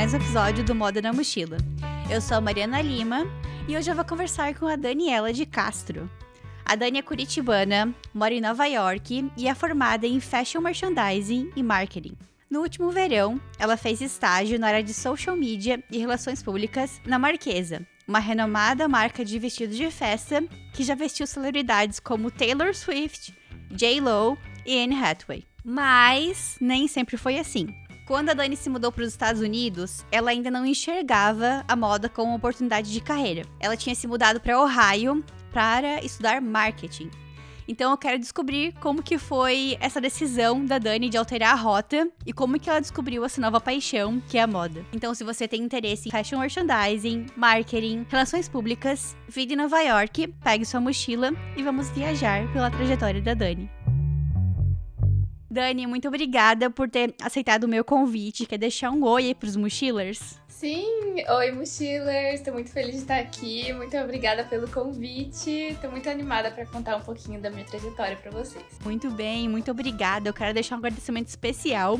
mais um episódio do Moda na Mochila. Eu sou a Mariana Lima e hoje eu vou conversar com a Daniela de Castro. A Dani é curitibana, mora em Nova York e é formada em Fashion Merchandising e Marketing. No último verão, ela fez estágio na área de Social Media e Relações Públicas na Marquesa, uma renomada marca de vestidos de festa que já vestiu celebridades como Taylor Swift, J.Lo e Anne Hathaway. Mas nem sempre foi assim. Quando a Dani se mudou para os Estados Unidos, ela ainda não enxergava a moda como uma oportunidade de carreira. Ela tinha se mudado para Ohio para estudar marketing. Então eu quero descobrir como que foi essa decisão da Dani de alterar a rota e como que ela descobriu essa nova paixão que é a moda. Então se você tem interesse em fashion merchandising, marketing, relações públicas, vida em Nova York, pegue sua mochila e vamos viajar pela trajetória da Dani. Dani, muito obrigada por ter aceitado o meu convite. Quer deixar um oi aí pros mochilers? Sim, oi mochilers, tô muito feliz de estar aqui, muito obrigada pelo convite, tô muito animada para contar um pouquinho da minha trajetória para vocês. Muito bem, muito obrigada, eu quero deixar um agradecimento especial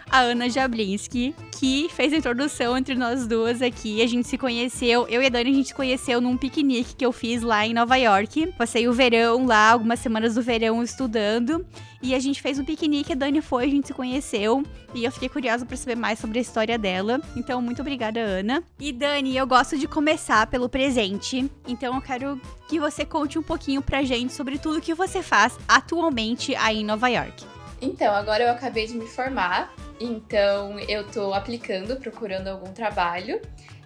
à Ana Jablinski, que fez a introdução entre nós duas aqui. A gente se conheceu, eu e a Dani, a gente se conheceu num piquenique que eu fiz lá em Nova York. Passei o verão lá, algumas semanas do verão estudando. E a gente fez um piquenique, a Dani foi, a gente se conheceu. E eu fiquei curiosa pra saber mais sobre a história dela. Então, muito obrigada, Ana. E Dani, eu gosto de começar pelo presente. Então, eu quero que você conte um pouquinho pra gente sobre tudo que você faz atualmente aí em Nova York. Então, agora eu acabei de me formar. Então, eu tô aplicando, procurando algum trabalho.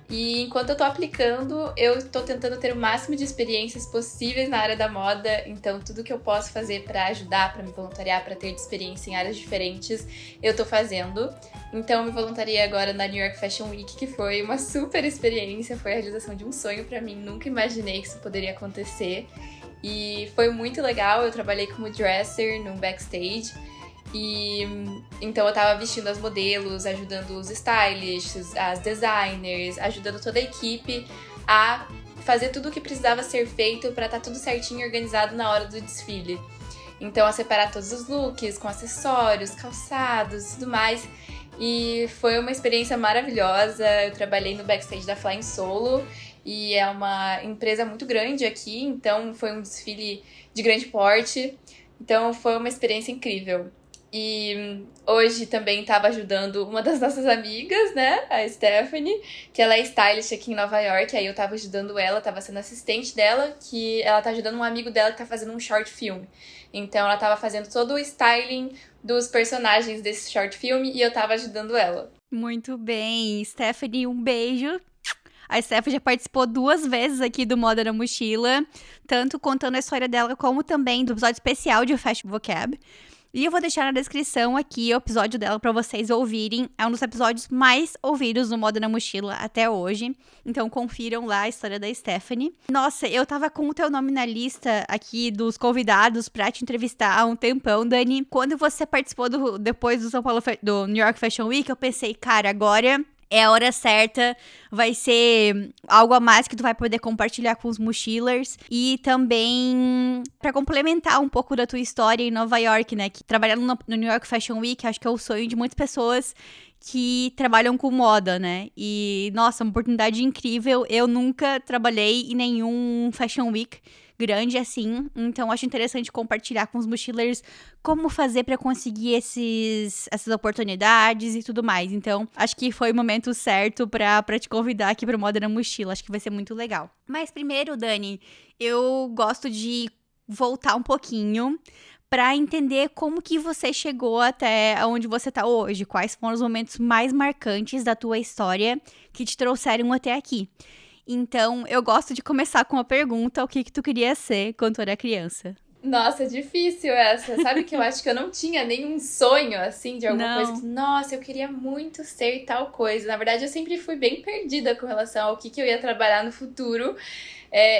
E enquanto eu tô aplicando, eu tô tentando ter o máximo de experiências possíveis na área da moda. Então, tudo que eu posso fazer pra ajudar, pra me voluntariar, pra ter experiência em áreas diferentes, eu tô fazendo. Então, eu me voluntariei agora na New York Fashion Week, que foi uma super experiência, foi a realização de um sonho pra mim. Nunca imaginei que isso poderia acontecer. E foi muito legal, eu trabalhei como dresser no backstage. E então eu tava vestindo as modelos, ajudando os stylists, as designers, ajudando toda a equipe a fazer tudo o que precisava ser feito pra estar tudo certinho e organizado na hora do desfile. Então a separar todos os looks, com acessórios, calçados e tudo mais. E foi uma experiência maravilhosa. Eu trabalhei no backstage da Flying Solo e é uma empresa muito grande aqui, então foi um desfile de grande porte. Então foi uma experiência incrível. E hoje também estava ajudando uma das nossas amigas, né, a Stephanie, que ela é stylist aqui em Nova York, aí eu tava ajudando ela, tava sendo assistente dela, que ela tá ajudando um amigo dela que tá fazendo um short film. Então ela tava fazendo todo o styling dos personagens desse short film e eu tava ajudando ela. Muito bem, Stephanie, um beijo. A Stephanie já participou 2 vezes aqui do Moda na Mochila, tanto contando a história dela, como também do episódio especial de Fashion Vocab. E eu vou deixar na descrição aqui o episódio dela pra vocês ouvirem. É um dos episódios mais ouvidos no Moda na Mochila até hoje. Então confiram lá a história da Stephanie. Nossa, eu tava com o teu nome na lista aqui dos convidados pra te entrevistar há um tempão, Dani. Quando você participou depois do New York Fashion Week, eu pensei, cara, agora é a hora certa, vai ser algo a mais que tu vai poder compartilhar com os mochilers. E também pra complementar um pouco da tua história em Nova York, né? Que trabalhando no New York Fashion Week, acho que é o sonho de muitas pessoas que trabalham com moda, né? E, nossa, uma oportunidade incrível. Eu nunca trabalhei em nenhum Fashion Week grande assim, então acho interessante compartilhar com os mochilers como fazer pra conseguir essas oportunidades e tudo mais. Então, acho que foi o momento certo pra te convidar aqui pro Moda na Mochila, acho que vai ser muito legal. Mas primeiro, Dani, eu gosto de voltar um pouquinho pra entender como que você chegou até onde você tá hoje, quais foram os momentos mais marcantes da tua história que te trouxeram até aqui. Então, eu gosto de começar com uma pergunta: o que tu queria ser quando tu era criança? Nossa, difícil essa. Sabe que eu acho que eu não tinha nenhum sonho, assim, de alguma coisa que, nossa, eu queria muito ser tal coisa. Na verdade, eu sempre fui bem perdida com relação ao que eu ia trabalhar no futuro.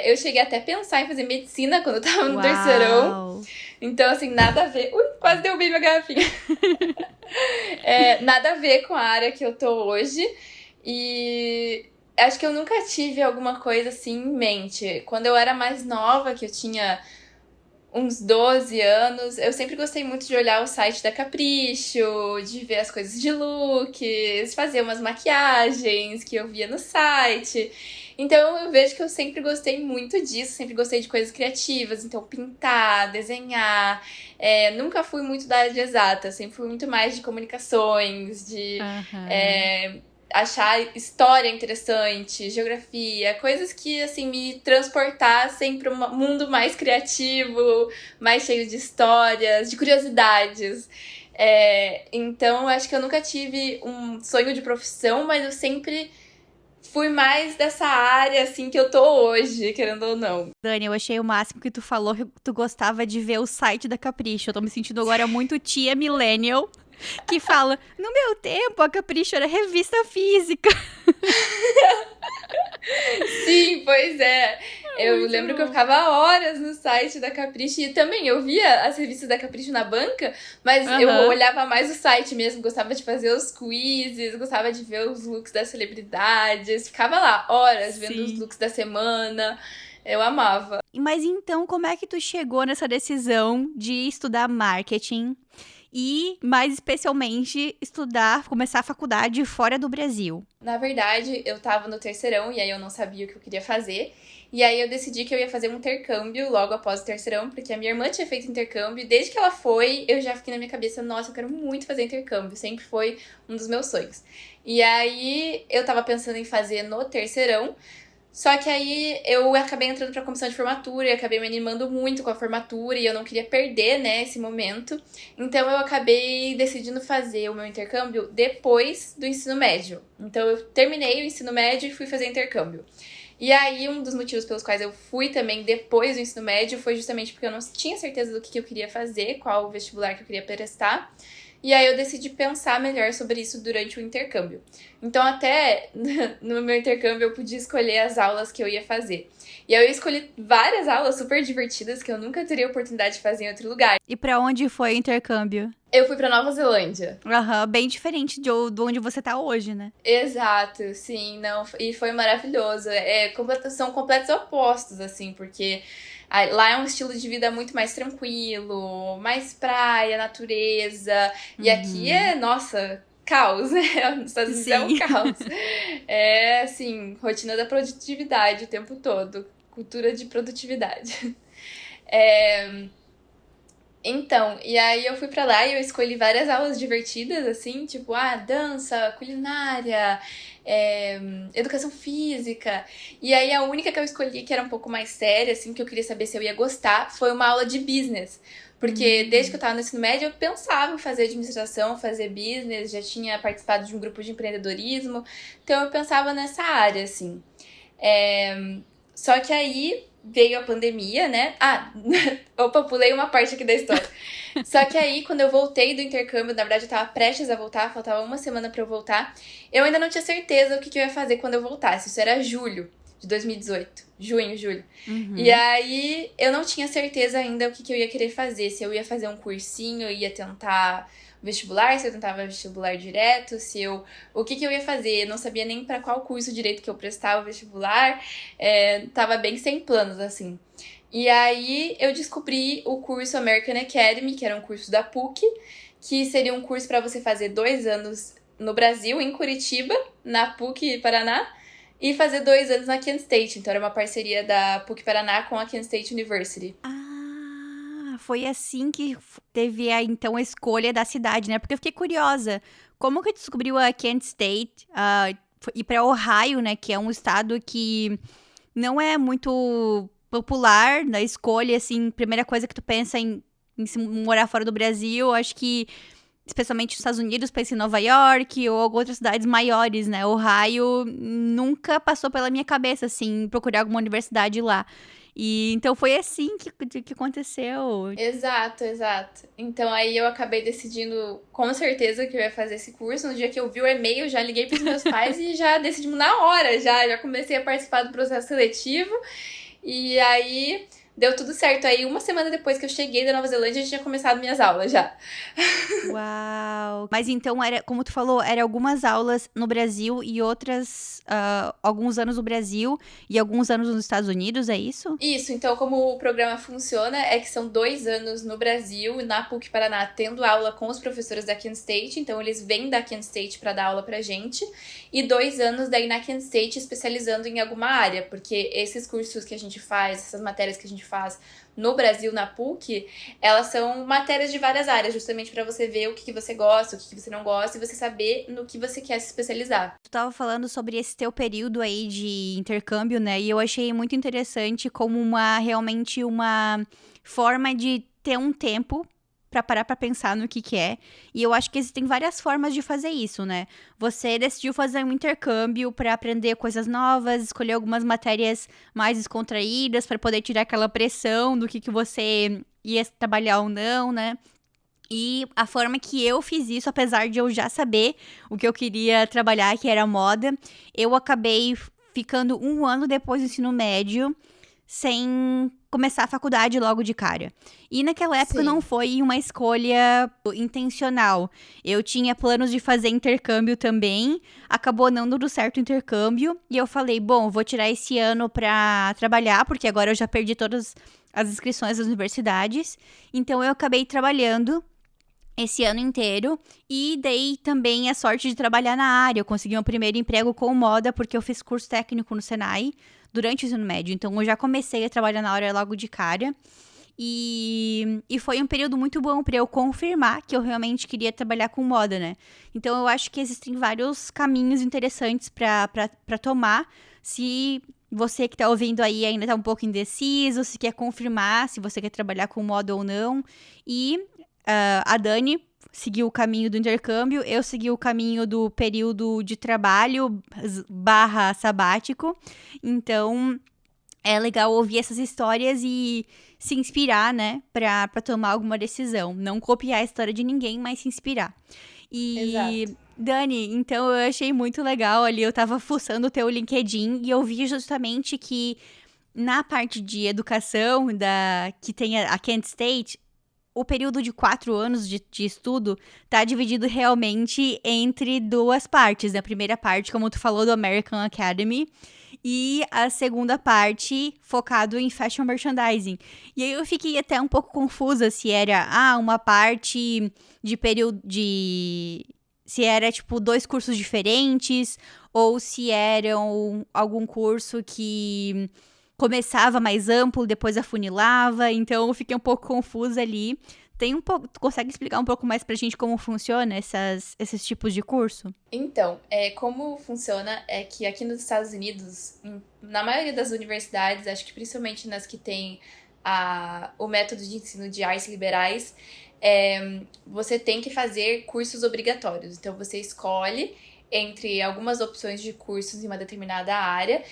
Eu cheguei até a pensar em fazer medicina quando eu tava no terceirão. Então, assim, nada a ver. Ui, quase derrubei minha garrafinha. Nada a ver com a área que eu tô hoje. E acho que eu nunca tive alguma coisa assim em mente. Quando eu era mais nova, que eu tinha uns 12 anos, eu sempre gostei muito de olhar o site da Capricho, de ver as coisas de looks, fazer umas maquiagens que eu via no site. Então eu vejo que eu sempre gostei muito disso, sempre gostei de coisas criativas, então pintar, desenhar. Nunca fui muito da área de exata, sempre fui muito mais de comunicações, de achar história interessante, geografia, coisas que, assim, me transportassem para um mundo mais criativo, mais cheio de histórias, de curiosidades. Então, acho que eu nunca tive um sonho de profissão, mas eu sempre fui mais dessa área, assim, que eu tô hoje, querendo ou não. Dani, eu achei o máximo que tu falou que tu gostava de ver o site da Capricho. Eu tô me sentindo agora muito tia millennial, que fala, no meu tempo, a Capricho era revista física. Sim, pois é. Eu Muito lembro que eu bom. ficava horas no site da Capricho e também eu via as revistas da Capricho na banca, mas eu Aham. olhava mais o site mesmo, gostava de fazer os quizzes, gostava de ver os looks das celebridades, ficava lá horas vendo os Sim. looks da semana. Eu amava. Mas então, como é que tu chegou nessa decisão de estudar marketing e, mais especialmente, começar a faculdade fora do Brasil? Na verdade, eu tava no terceirão e aí eu não sabia o que eu queria fazer. E aí eu decidi que eu ia fazer um intercâmbio logo após o terceirão, porque a minha irmã tinha feito intercâmbio e desde que ela foi, eu já fiquei na minha cabeça, nossa, eu quero muito fazer intercâmbio, sempre foi um dos meus sonhos. E aí eu tava pensando em fazer no terceirão, só que aí eu acabei entrando pra comissão de formatura e acabei me animando muito com a formatura e eu não queria perder, né, esse momento. Então eu acabei decidindo fazer o meu intercâmbio depois do ensino médio. Então eu terminei o ensino médio e fui fazer intercâmbio. E aí, um dos motivos pelos quais eu fui também depois do ensino médio foi justamente porque eu não tinha certeza do que eu queria fazer, qual o vestibular que eu queria prestar. E aí eu decidi pensar melhor sobre isso durante o intercâmbio. Então, até no meu intercâmbio, eu podia escolher as aulas que eu ia fazer. E aí eu escolhi várias aulas super divertidas que eu nunca teria oportunidade de fazer em outro lugar. E pra onde foi o intercâmbio? Eu fui pra Nova Zelândia. Aham, bem diferente de onde você tá hoje, né? Exato, sim, não, e foi maravilhoso. São completos opostos, assim, porque lá é um estilo de vida muito mais tranquilo, mais praia, natureza, e aqui nossa, caos, né? Nos Estados Unidos é um Sim. caos. É, assim, rotina da produtividade o tempo todo, cultura de produtividade. Então, e aí eu fui pra lá e eu escolhi várias aulas divertidas, assim, tipo, dança, culinária, educação física. E aí a única que eu escolhi, que era um pouco mais séria, assim, que eu queria saber se eu ia gostar, foi uma aula de business. Porque desde que eu tava no ensino médio, eu pensava em fazer administração, fazer business, já tinha participado de um grupo de empreendedorismo. Então eu pensava nessa área, assim. Só que aí veio a pandemia, né? Opa, pulei uma parte aqui da história. Só que aí, quando eu voltei do intercâmbio, na verdade eu tava prestes a voltar, faltava uma semana pra eu voltar, eu ainda não tinha certeza o que eu ia fazer quando eu voltasse. Isso era julho de 2018. Junho, julho. E aí, eu não tinha certeza ainda o que eu ia querer fazer. Se eu ia fazer um cursinho, eu ia tentar vestibular, se eu tentava vestibular direto, o que eu ia fazer, não sabia nem para qual curso direito que eu prestava o vestibular, tava bem sem planos, assim. E aí eu descobri o curso American Academy, que era um curso da PUC, que seria um curso para você fazer 2 anos no Brasil, em Curitiba, na PUC Paraná, e fazer 2 anos na Kent State. Então era uma parceria da PUC Paraná com a Kent State University. Foi assim que teve então a escolha da cidade, né? Porque eu fiquei curiosa. Como que descobriu a Kent State ir pra Ohio, né? Que é um estado que não é muito popular na escolha, assim. Primeira coisa que tu pensa em se morar fora do Brasil, acho que especialmente nos Estados Unidos, pensa em Nova York ou outras cidades maiores, né? Ohio nunca passou pela minha cabeça, assim, procurar alguma universidade lá. E então foi assim que aconteceu. Exato, exato. Então aí eu acabei decidindo com certeza que eu ia fazer esse curso. No dia que eu vi o e-mail, já liguei pros meus pais e já decidimos na hora, já comecei a participar do processo seletivo. E aí, deu tudo certo. Aí, uma semana depois que eu cheguei da Nova Zelândia, eu já tinha começado minhas aulas já. Uau! Mas então, era, como tu falou, eram algumas aulas no Brasil e outras, alguns anos no Brasil e alguns anos nos Estados Unidos, é isso? Isso, então como o programa funciona é que são 2 anos no Brasil, na PUC Paraná, tendo aula com os professores da Kent State, então eles vêm da Kent State para dar aula pra gente, e 2 anos daí na Kent State especializando em alguma área, porque esses cursos que a gente faz, essas matérias que a gente faz no Brasil, na PUC, elas são matérias de várias áreas, justamente para você ver o que você gosta, o que você não gosta, e você saber no que você quer se especializar. Tu tava falando sobre esse teu período aí de intercâmbio, né? E eu achei muito interessante como realmente uma forma de ter um tempo pra parar pra pensar no que é. E eu acho que existem várias formas de fazer isso, né? Você decidiu fazer um intercâmbio pra aprender coisas novas, escolher algumas matérias mais descontraídas pra poder tirar aquela pressão do que você ia trabalhar ou não, né? E a forma que eu fiz isso, apesar de eu já saber o que eu queria trabalhar, que era moda, eu acabei ficando um ano depois do ensino médio sem começar a faculdade logo de cara. E naquela época Sim. não foi uma escolha intencional. Eu tinha planos de fazer intercâmbio também, acabou não dando certo o intercâmbio, e eu falei, bom, vou tirar esse ano pra trabalhar, porque agora eu já perdi todas as inscrições das universidades. Então eu acabei trabalhando esse ano inteiro e dei também a sorte de trabalhar na área. Eu consegui meu primeiro emprego com moda porque eu fiz curso técnico no Senai durante o ensino médio. Então eu já comecei a trabalhar na área logo de cara. E foi um período muito bom para eu confirmar que eu realmente queria trabalhar com moda, né? Então eu acho que existem vários caminhos interessantes para tomar. Se você que tá ouvindo aí ainda tá um pouco indeciso, se quer confirmar se você quer trabalhar com moda ou não. E a Dani seguiu o caminho do intercâmbio, eu segui o caminho do período de trabalho / sabático. Então, é legal ouvir essas histórias e se inspirar, né, pra tomar alguma decisão. Não copiar a história de ninguém, mas se inspirar. Exato. E, Dani, então eu achei muito legal ali, eu tava fuçando o teu LinkedIn e eu vi justamente que na parte de educação que tem a Kent State, o período de 4 anos de estudo tá dividido realmente entre duas partes. A primeira parte, como tu falou, do American Academy, e a segunda parte focado em fashion merchandising. E aí eu fiquei até um pouco confusa se era uma parte de período de se era tipo 2 cursos diferentes ou se eram algum curso que começava mais amplo, depois afunilava, então eu fiquei um pouco confusa ali. Tu consegue explicar um pouco mais pra gente como funciona esses tipos de curso? Então, como funciona é que aqui nos Estados Unidos, na maioria das universidades, acho que principalmente nas que tem o método de ensino de artes liberais, você tem que fazer cursos obrigatórios. Então, você escolhe entre algumas opções de cursos em uma determinada área,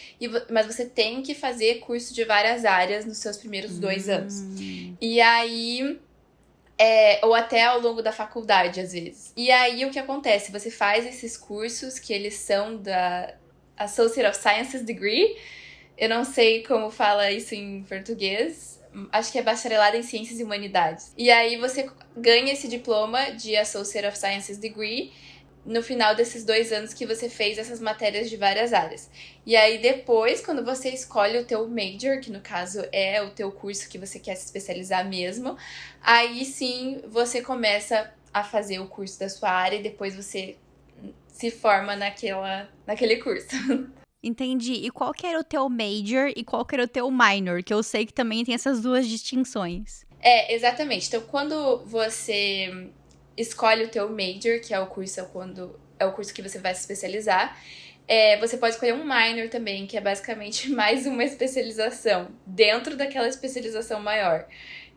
mas você tem que fazer curso de várias áreas nos seus primeiros 2 anos. E aí... ou até ao longo da faculdade, às vezes. E aí, o que acontece? Você faz esses cursos, que eles são da Associate of Sciences Degree. Eu não sei como fala isso em português. Acho que é bacharelado em Ciências e Humanidades. E aí, você ganha esse diploma de Associate of Sciences Degree no final desses 2 anos que você fez essas matérias de várias áreas. E aí depois, quando você escolhe o teu major, que no caso é o teu curso que você quer se especializar mesmo, aí sim você começa a fazer o curso da sua área e depois você se forma naquele curso. Entendi. E qual que era o teu major e qual que era o teu minor? Que eu sei que também tem essas duas distinções. Exatamente. Então, quando você escolhe o teu major, que é o curso que você vai se especializar, você pode escolher um minor também, que é basicamente mais uma especialização dentro daquela especialização maior.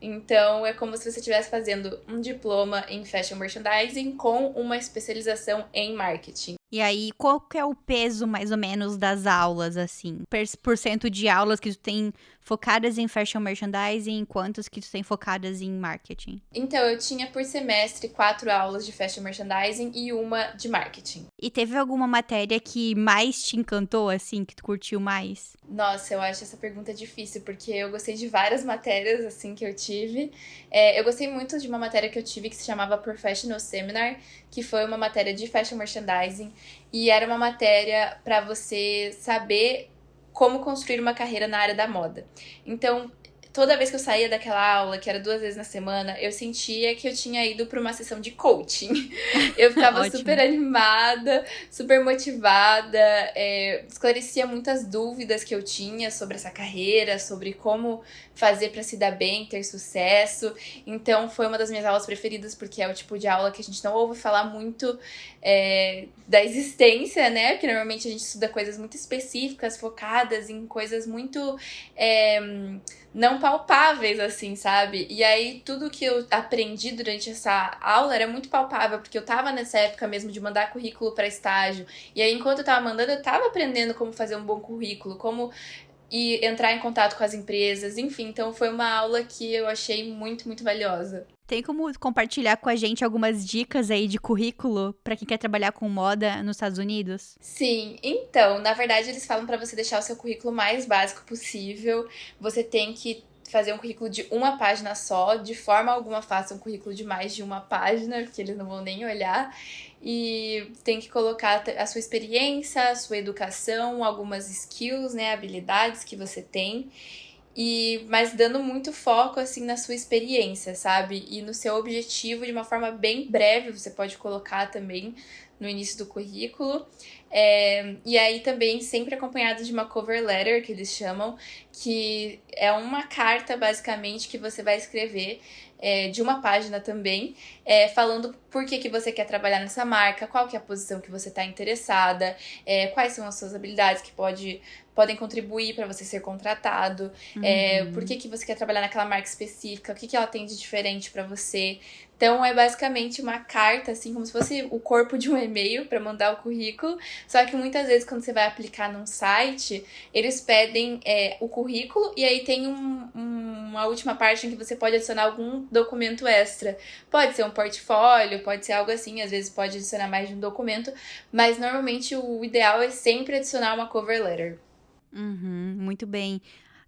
Então, é como se você estivesse fazendo um diploma em fashion merchandising com uma especialização em marketing. E aí, qual que é o peso, mais ou menos, das aulas, assim? Porcento de aulas que tu tem focadas em fashion merchandising, quantos que tu tem focadas em marketing? Então, eu tinha por semestre 4 aulas de fashion merchandising e uma de marketing. E teve alguma matéria que mais te encantou, assim, que tu curtiu mais? Nossa, eu acho essa pergunta difícil, porque eu gostei de várias matérias, assim, que eu tive. Eu gostei muito de uma matéria que eu tive que se chamava Professional Seminar, que foi uma matéria de fashion merchandising, e era uma matéria para você saber como construir uma carreira na área da moda. Então, toda vez que eu saía daquela aula, que era 2 vezes na semana, eu sentia que eu tinha ido para uma sessão de coaching. Eu ficava super Ótimo. animada, super motivada, esclarecia muitas dúvidas que eu tinha sobre essa carreira, sobre como fazer para se dar bem, ter sucesso. Então foi uma das minhas aulas preferidas, porque é o tipo de aula que a gente não ouve falar muito da existência, né? Porque normalmente a gente estuda coisas muito específicas, focadas em coisas muito não palpáveis, assim, sabe? E aí, tudo que eu aprendi durante essa aula era muito palpável, porque eu tava nessa época mesmo de mandar currículo para estágio. E aí, enquanto eu tava mandando, eu tava aprendendo como fazer um bom currículo, como entrar em contato com as empresas, enfim. Então, foi uma aula que eu achei muito, muito valiosa. Tem como compartilhar com a gente algumas dicas aí de currículo pra quem quer trabalhar com moda nos Estados Unidos? Sim, então, na verdade, eles falam para você deixar o seu currículo mais básico possível. Você tem que fazer um currículo de uma página só, de forma alguma faça um currículo de mais de uma página, porque eles não vão nem olhar. E tem que colocar a sua experiência, a sua educação, algumas skills, né, habilidades que você tem. Mas dando muito foco, assim, na sua experiência, sabe? E no seu objetivo de uma forma bem breve, você pode colocar também no início do currículo. E aí também sempre acompanhado de uma cover letter, que eles chamam, que é uma carta, basicamente, que você vai escrever de uma página também, falando por que você quer trabalhar nessa marca, qual que é a posição que você está interessada, quais são as suas habilidades que podem contribuir para você ser contratado, por que você quer trabalhar naquela marca específica, o que ela tem de diferente para você. Então, é basicamente uma carta, assim, como se fosse o corpo de um e-mail para mandar o currículo, só que muitas vezes, quando você vai aplicar num site, eles pedem o currículo e aí tem uma última parte em que você pode adicionar algum documento extra. Pode ser um portfólio, pode ser algo assim, às vezes pode adicionar mais de um documento, mas normalmente o ideal é sempre adicionar uma cover letter. Muito bem.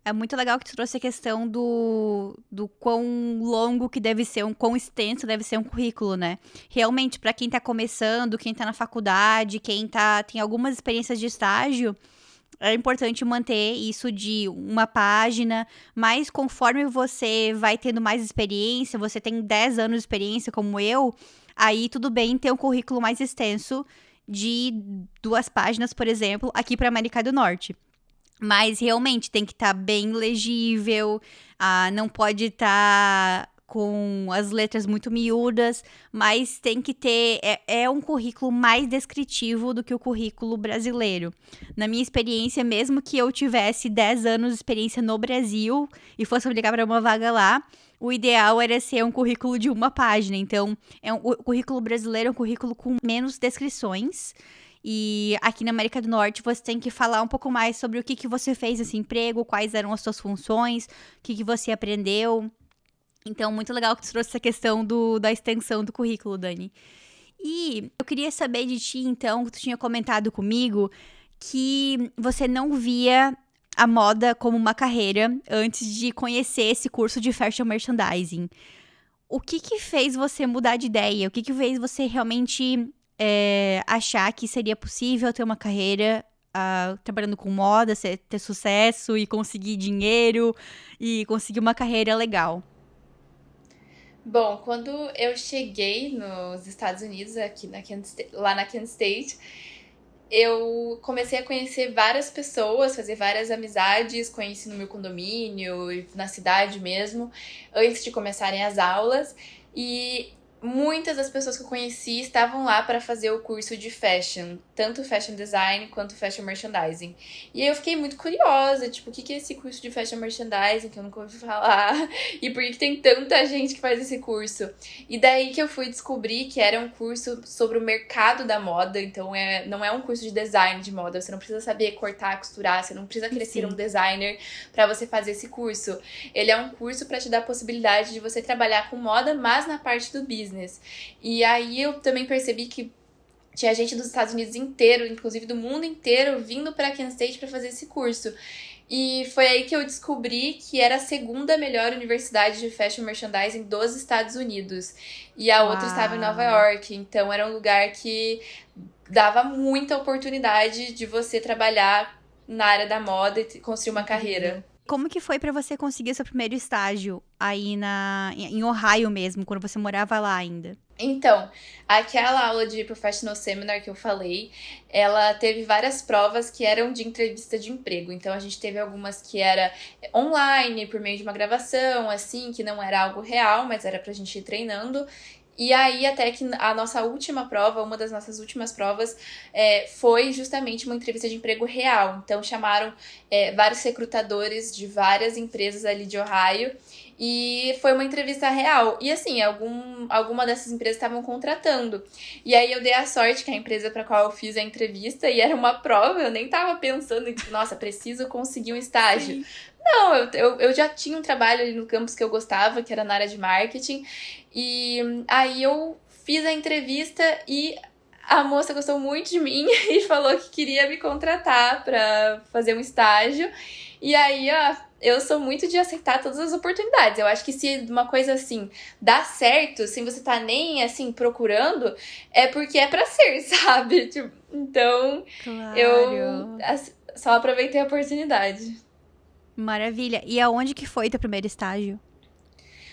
É muito legal que tu trouxe a questão do quão longo que deve ser, quão extenso deve ser um currículo, né? Realmente, pra quem tá começando, quem tá na faculdade, tem algumas experiências de estágio, é importante manter isso de uma página, mas conforme você vai tendo mais experiência, você tem 10 anos de experiência como eu, aí tudo bem ter um currículo mais extenso de 2 páginas, por exemplo, aqui pra América do Norte. Mas realmente tem que estar bem legível, não pode estar com as letras muito miúdas, mas tem que ter. É um currículo mais descritivo do que o currículo brasileiro. Na minha experiência, mesmo que eu tivesse 10 anos de experiência no Brasil e fosse aplicar para uma vaga lá, o ideal era ser um currículo de uma página. Então, o currículo brasileiro é um currículo com menos descrições. E aqui na América do Norte você tem que falar um pouco mais sobre o que você fez nesse emprego, quais eram as suas funções, o que você aprendeu. Então, muito legal que você trouxe essa questão da extensão do currículo, Dani. E eu queria saber de ti, então, que tu tinha comentado comigo que você não via a moda como uma carreira antes de conhecer esse curso de fashion merchandising. O que fez você mudar de ideia? O que fez você realmente achar que seria possível ter uma carreira trabalhando com moda, ter sucesso e conseguir dinheiro e conseguir uma carreira legal? Bom, quando eu cheguei nos Estados Unidos, lá na Kent State, eu comecei a conhecer várias pessoas, fazer várias amizades, conheci no meu condomínio e na cidade mesmo, antes de começarem as aulas. E muitas das pessoas que eu conheci estavam lá para fazer o curso de fashion, tanto fashion design quanto fashion merchandising. E aí eu fiquei muito curiosa, tipo, o que que é esse curso de fashion merchandising que eu nunca ouvi falar? E por que tem tanta gente que faz esse curso? E daí que eu fui descobrir que era um curso sobre o mercado da moda, então não é um curso de design de moda, você não precisa saber cortar, costurar, você não precisa querer ser um designer para você fazer esse curso. Ele é um curso para te dar a possibilidade de você trabalhar com moda, mas na parte do business. E aí eu também percebi que tinha gente dos Estados Unidos inteiro, inclusive do mundo inteiro, vindo para Kent State para fazer esse curso. E foi aí que eu descobri que era a segunda melhor universidade de fashion merchandising dos Estados Unidos. E a outra estava em Nova York. Então era um lugar que dava muita oportunidade de você trabalhar na área da moda e construir uma carreira. Como que foi pra você conseguir seu primeiro estágio aí em Ohio mesmo, quando você morava lá ainda? Então, aquela aula de Professional Seminar que eu falei, ela teve várias provas que eram de entrevista de emprego. Então, a gente teve algumas que era online, por meio de uma gravação, assim, que não era algo real, mas era pra gente ir treinando. E aí, até que a nossa última prova, uma das nossas últimas provas, foi justamente uma entrevista de emprego real. Então, chamaram vários recrutadores de várias empresas ali de Ohio e foi uma entrevista real. E assim, alguma dessas empresas estavam contratando. E aí, eu dei a sorte que a empresa para qual eu fiz a entrevista, e era uma prova, eu nem tava pensando em, nossa, preciso conseguir um estágio. Sim. Não, eu já tinha um trabalho ali no campus que eu gostava, que era na área de marketing. E aí eu fiz a entrevista e a moça gostou muito de mim e falou que queria me contratar para fazer um estágio. E aí, eu sou muito de aceitar todas as oportunidades. Eu acho que se uma coisa assim dá certo, sem você tá nem assim procurando, é porque é pra ser, sabe? Tipo, então, claro. Eu só aproveitei a oportunidade. Maravilha. E aonde que foi teu primeiro estágio?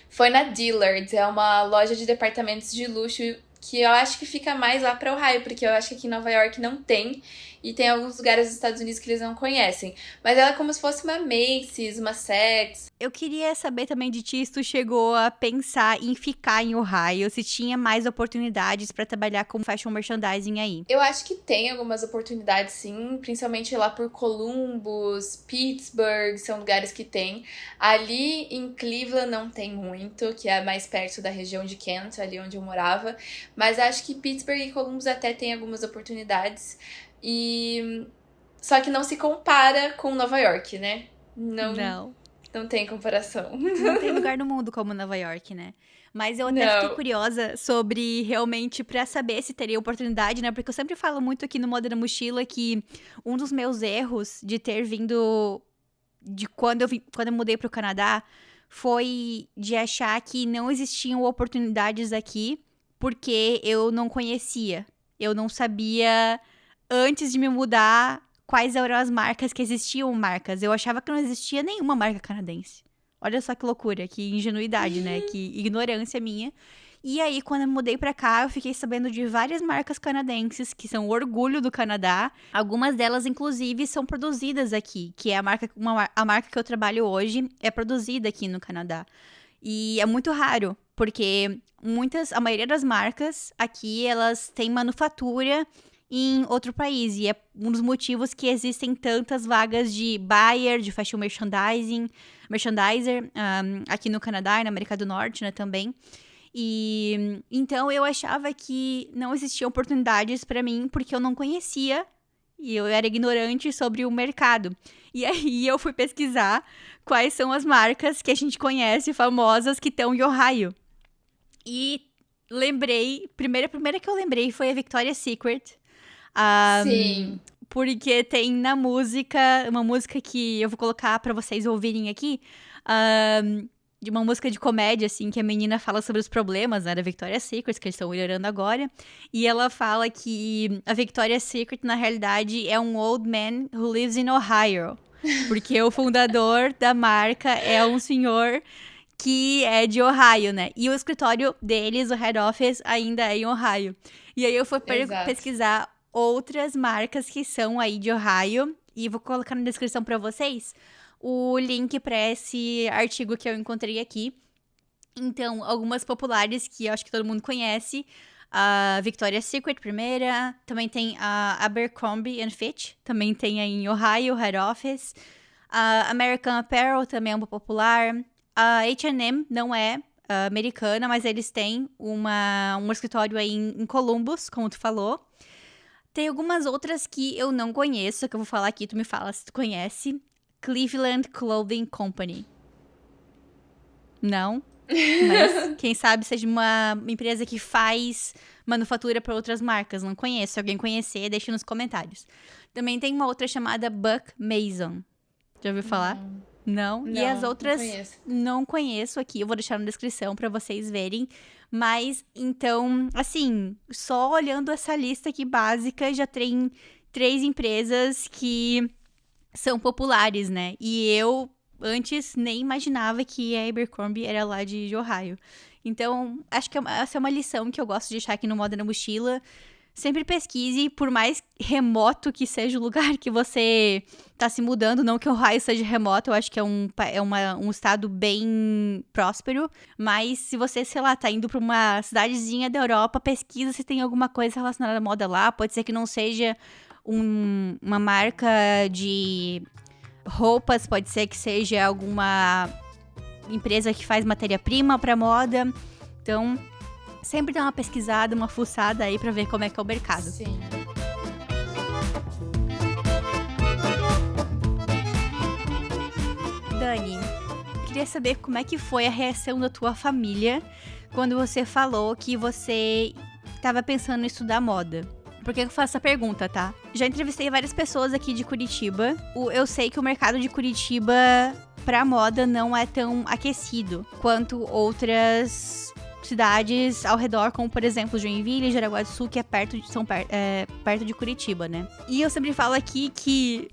Foi na Dillard's, é uma loja de departamentos de luxo que eu acho que fica mais lá pra Ohio, porque eu acho que aqui em Nova York não tem, e tem alguns lugares dos Estados Unidos que eles não conhecem. Mas ela é como se fosse uma Macy's, uma Saks. Eu queria saber também de ti se tu chegou a pensar em ficar em Ohio, se tinha mais oportunidades pra trabalhar com fashion merchandising aí. Eu acho que tem algumas oportunidades, sim, principalmente lá por Columbus, Pittsburgh, são lugares que tem. Ali em Cleveland não tem muito, que é mais perto da região de Kent, ali onde eu morava. Mas acho que Pittsburgh e Columbus até tem algumas oportunidades. Só que não se compara com Nova York, né? Não tem comparação. Não tem lugar no mundo como Nova York, né? Mas eu até fiquei curiosa sobre realmente pra saber se teria oportunidade, né? Porque eu sempre falo muito aqui no Moda na Mochila que um dos meus erros de ter vindo de quando eu mudei pro Canadá foi de achar que não existiam oportunidades aqui porque eu não conhecia. Eu não sabia antes de me mudar quais eram as marcas que existiam marcas. Eu achava que não existia nenhuma marca canadense. Olha só que loucura, que ingenuidade, né? Que ignorância minha. E aí, quando eu mudei pra cá, eu fiquei sabendo de várias marcas canadenses que são orgulho do Canadá. Algumas delas, inclusive, são produzidas aqui, que é a marca que eu trabalho hoje é produzida aqui no Canadá. E é muito raro, porque a maioria das marcas aqui, elas têm manufatura em outro país. E é um dos motivos que existem tantas vagas de buyer, de fashion merchandiser, aqui no Canadá e na América do Norte, né, também. E então eu achava que não existiam oportunidades pra mim porque eu não conhecia e eu era ignorante sobre o mercado. E aí eu fui pesquisar quais são as marcas que a gente conhece, famosas, que estão em Ohio. E lembrei, a primeira que eu lembrei foi a Victoria's Secret. Sim. Porque tem na música, uma música que eu vou colocar pra vocês ouvirem aqui, de uma música de comédia, assim, que a menina fala sobre os problemas, né, da Victoria's Secret, que eles estão melhorando agora. E ela fala que a Victoria's Secret, na realidade, é um old man who lives in Ohio. Porque o fundador da marca é um senhor que é de Ohio, né? E o escritório deles, o head office, ainda é em Ohio. E aí eu fui pesquisar outras marcas que são aí de Ohio. E vou colocar na descrição pra vocês o link para esse artigo que eu encontrei aqui. Então, algumas populares que eu acho que todo mundo conhece. A Victoria's Secret, primeira. Também tem a Abercrombie Fitch. Também tem aí em Ohio, Head Office. A American Apparel também é uma popular. A H&M não é americana, mas eles têm um escritório aí em Columbus, como tu falou. Tem algumas outras que eu não conheço, que eu vou falar aqui, tu me fala se tu conhece. Cleveland Clothing Company. Não? Mas quem sabe seja uma empresa que faz manufatura para outras marcas. Não conheço. Se alguém conhecer, deixa nos comentários. Também tem uma outra chamada Buck Mason. Já ouviu falar? Não? E as outras não conheço aqui. Eu vou deixar na descrição para vocês verem. Mas, então, assim, só olhando essa lista aqui básica, já tem 3 empresas que são populares, né? E eu antes nem imaginava que a Abercrombie era lá de Ohio. Então, acho que essa é uma lição que eu gosto de deixar aqui no Moda na Mochila. Sempre pesquise, por mais remoto que seja o lugar que você tá se mudando. Não que Ohio seja remoto, eu acho que é um estado bem próspero. Mas se você, sei lá, tá indo pra uma cidadezinha da Europa, pesquisa se tem alguma coisa relacionada à moda lá. Pode ser que não seja uma marca de roupas, pode ser que seja alguma empresa que faz matéria-prima para moda. Então, sempre dá uma pesquisada, uma fuçada aí para ver como é que é o mercado. Sim. Dani, queria saber como é que foi a reação da tua família quando você falou que você estava pensando em estudar moda. Por que eu faço essa pergunta, tá? Já entrevistei várias pessoas aqui de Curitiba. Eu sei que o mercado de Curitiba pra moda não é tão aquecido quanto outras cidades ao redor, como por exemplo Joinville e Jaraguá do Sul, que são perto de Curitiba, né? E eu sempre falo aqui que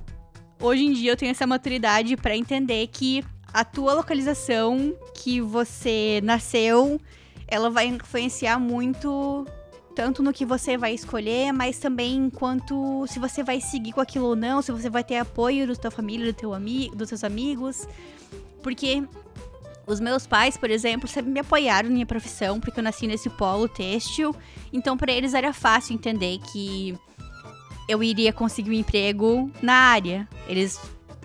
hoje em dia eu tenho essa maturidade pra entender que a tua localização que você nasceu, ela vai influenciar muito tanto no que você vai escolher, mas também quanto se você vai seguir com aquilo ou não, se você vai ter apoio da tua família, dos seus amigos. Porque os meus pais, por exemplo, sempre me apoiaram na minha profissão, porque eu nasci nesse polo têxtil. Então, pra eles era fácil entender que eu iria conseguir um emprego na área. Eles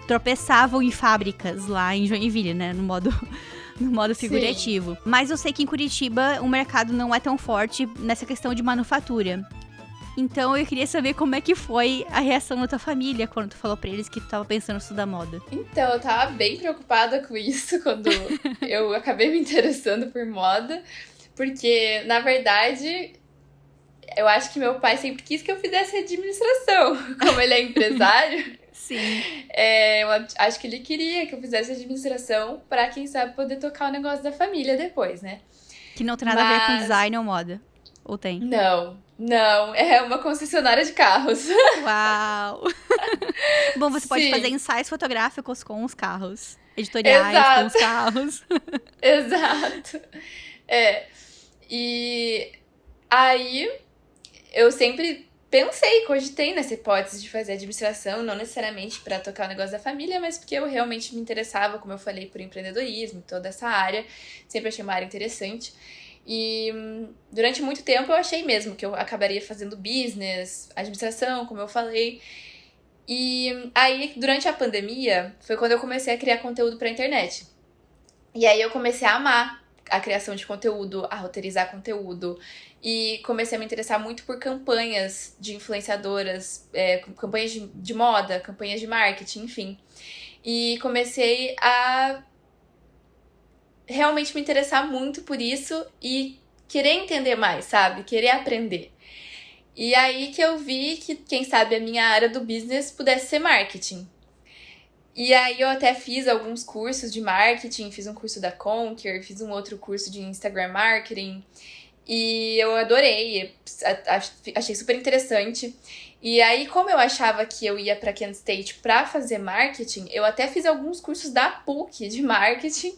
tropeçavam em fábricas lá em Joinville, né, no modo figurativo. Sim. Mas eu sei que em Curitiba o mercado não é tão forte nessa questão de manufatura. Então eu queria saber como é que foi a reação da tua família quando tu falou pra eles que tu tava pensando em estudar moda. Então, eu tava bem preocupada com isso quando eu acabei me interessando por moda. Porque, na verdade, eu acho que meu pai sempre quis que eu fizesse administração. Como ele é empresário... Sim. Eu acho que ele queria que eu fizesse administração pra, quem sabe, poder tocar o negócio da família depois, né? Que não tem nada a ver com design ou moda. Ou tem? Não. É uma concessionária de carros. Uau! Bom, você pode fazer ensaios fotográficos com os carros. Editoriais com os carros. Exato. E aí, eu sempre... cogitei nessa hipótese de fazer administração, não necessariamente para tocar o negócio da família, mas porque eu realmente me interessava, como eu falei, por empreendedorismo, toda essa área. Sempre achei uma área interessante. E durante muito tempo eu achei mesmo que eu acabaria fazendo business, administração, como eu falei. E aí, durante a pandemia, foi quando eu comecei a criar conteúdo pra internet. E aí eu comecei a amar a criação de conteúdo, a roteirizar conteúdo. E comecei a me interessar muito por campanhas de influenciadoras, campanhas de moda, campanhas de marketing, enfim. E comecei a realmente me interessar muito por isso e querer entender mais, sabe? Querer aprender. E aí que eu vi que, quem sabe, a minha área do business pudesse ser marketing. E aí eu até fiz alguns cursos de marketing, fiz um curso da Conquer, fiz um outro curso de Instagram Marketing. E eu adorei, achei super interessante. E aí, como eu achava que eu ia pra Kent State pra fazer marketing, eu até fiz alguns cursos da PUC de marketing.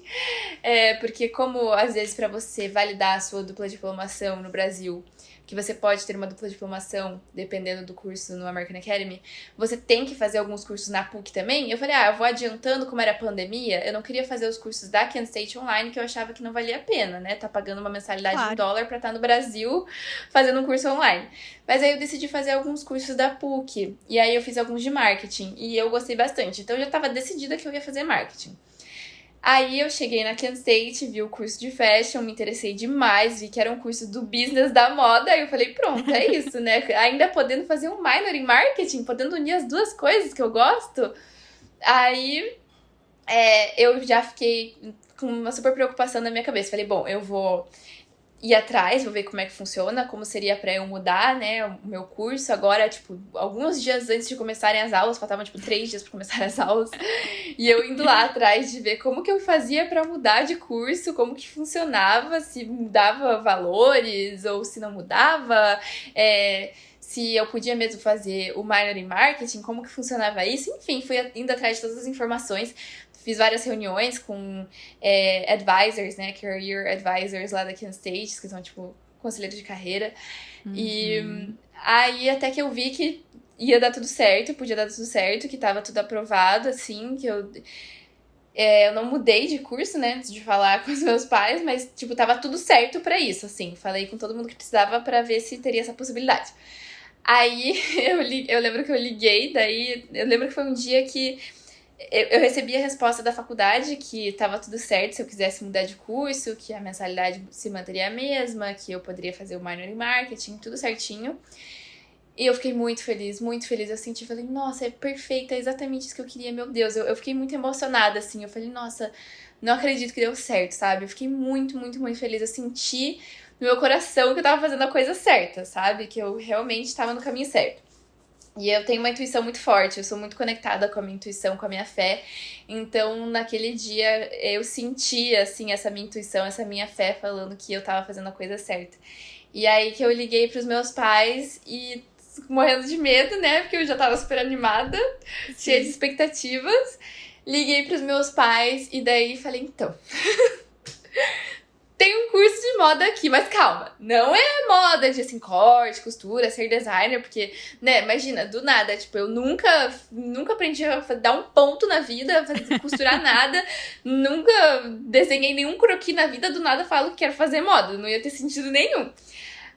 Porque como, às vezes, pra você validar a sua dupla diplomação no Brasil, que você pode ter uma dupla diplomação, dependendo do curso no American Academy, você tem que fazer alguns cursos na PUC também. Eu falei, eu vou adiantando, como era pandemia, eu não queria fazer os cursos da Kent State online, que eu achava que não valia a pena, né? Tá pagando uma mensalidade de $1 pra estar no Brasil fazendo um curso online. Mas aí eu decidi fazer alguns cursos da PUC, e aí eu fiz alguns de marketing, e eu gostei bastante. Então eu já tava decidida que eu ia fazer marketing. Aí eu cheguei na Kent State, vi o curso de fashion, me interessei demais, vi que era um curso do business da moda, aí eu falei, pronto, é isso, né? Ainda podendo fazer um minor em marketing, podendo unir as duas coisas que eu gosto. Aí eu já fiquei com uma super preocupação na minha cabeça. Falei, bom, eu vou ir atrás, vou ver como é que funciona, como seria pra eu mudar, né, o meu curso. Agora, tipo, alguns dias antes de começarem as aulas, faltavam, 3 dias pra começar as aulas, e eu indo lá atrás de ver como que eu fazia pra mudar de curso, como que funcionava, se mudava valores ou se não mudava, se eu podia mesmo fazer o minor em marketing, como que funcionava isso. Enfim, fui indo atrás de todas as informações. Fiz várias reuniões com advisors, né, career advisors lá da Kent State, que são, tipo, conselheiros de carreira. Uhum. E aí até que eu vi que ia dar tudo certo, podia dar tudo certo, que tava tudo aprovado, assim, que eu não mudei de curso, né, antes de falar com os meus pais, mas, tipo, tava tudo certo pra isso, assim. Falei com todo mundo que precisava pra ver se teria essa possibilidade. Aí eu lembro que eu liguei, daí eu lembro que foi um dia que eu recebi a resposta da faculdade que tava tudo certo se eu quisesse mudar de curso, que a mensalidade se manteria a mesma, que eu poderia fazer o minor em marketing, tudo certinho. E eu fiquei muito feliz, muito feliz. Eu senti, falei, nossa, é perfeito, é exatamente isso que eu queria, meu Deus. Eu fiquei muito emocionada, assim. Eu falei, nossa, não acredito que deu certo, sabe? Eu fiquei muito, muito, muito feliz. Eu senti no meu coração que eu tava fazendo a coisa certa, sabe? Que eu realmente tava no caminho certo. E eu tenho uma intuição muito forte, eu sou muito conectada com a minha intuição, com a minha fé. Então, naquele dia, eu senti, assim, essa minha intuição, essa minha fé falando que eu tava fazendo a coisa certa. E aí que eu liguei pros meus pais e morrendo de medo, né? Porque eu já tava super animada, cheia de expectativas. Liguei pros meus pais e daí falei, então... Tem um curso de moda aqui, mas calma, não é moda de, assim, corte, costura, ser designer, porque, né, imagina, do nada, tipo, eu nunca aprendi a dar um ponto na vida, costurar nada, nunca desenhei nenhum croquis na vida, do nada falo que quero fazer moda, não ia ter sentido nenhum.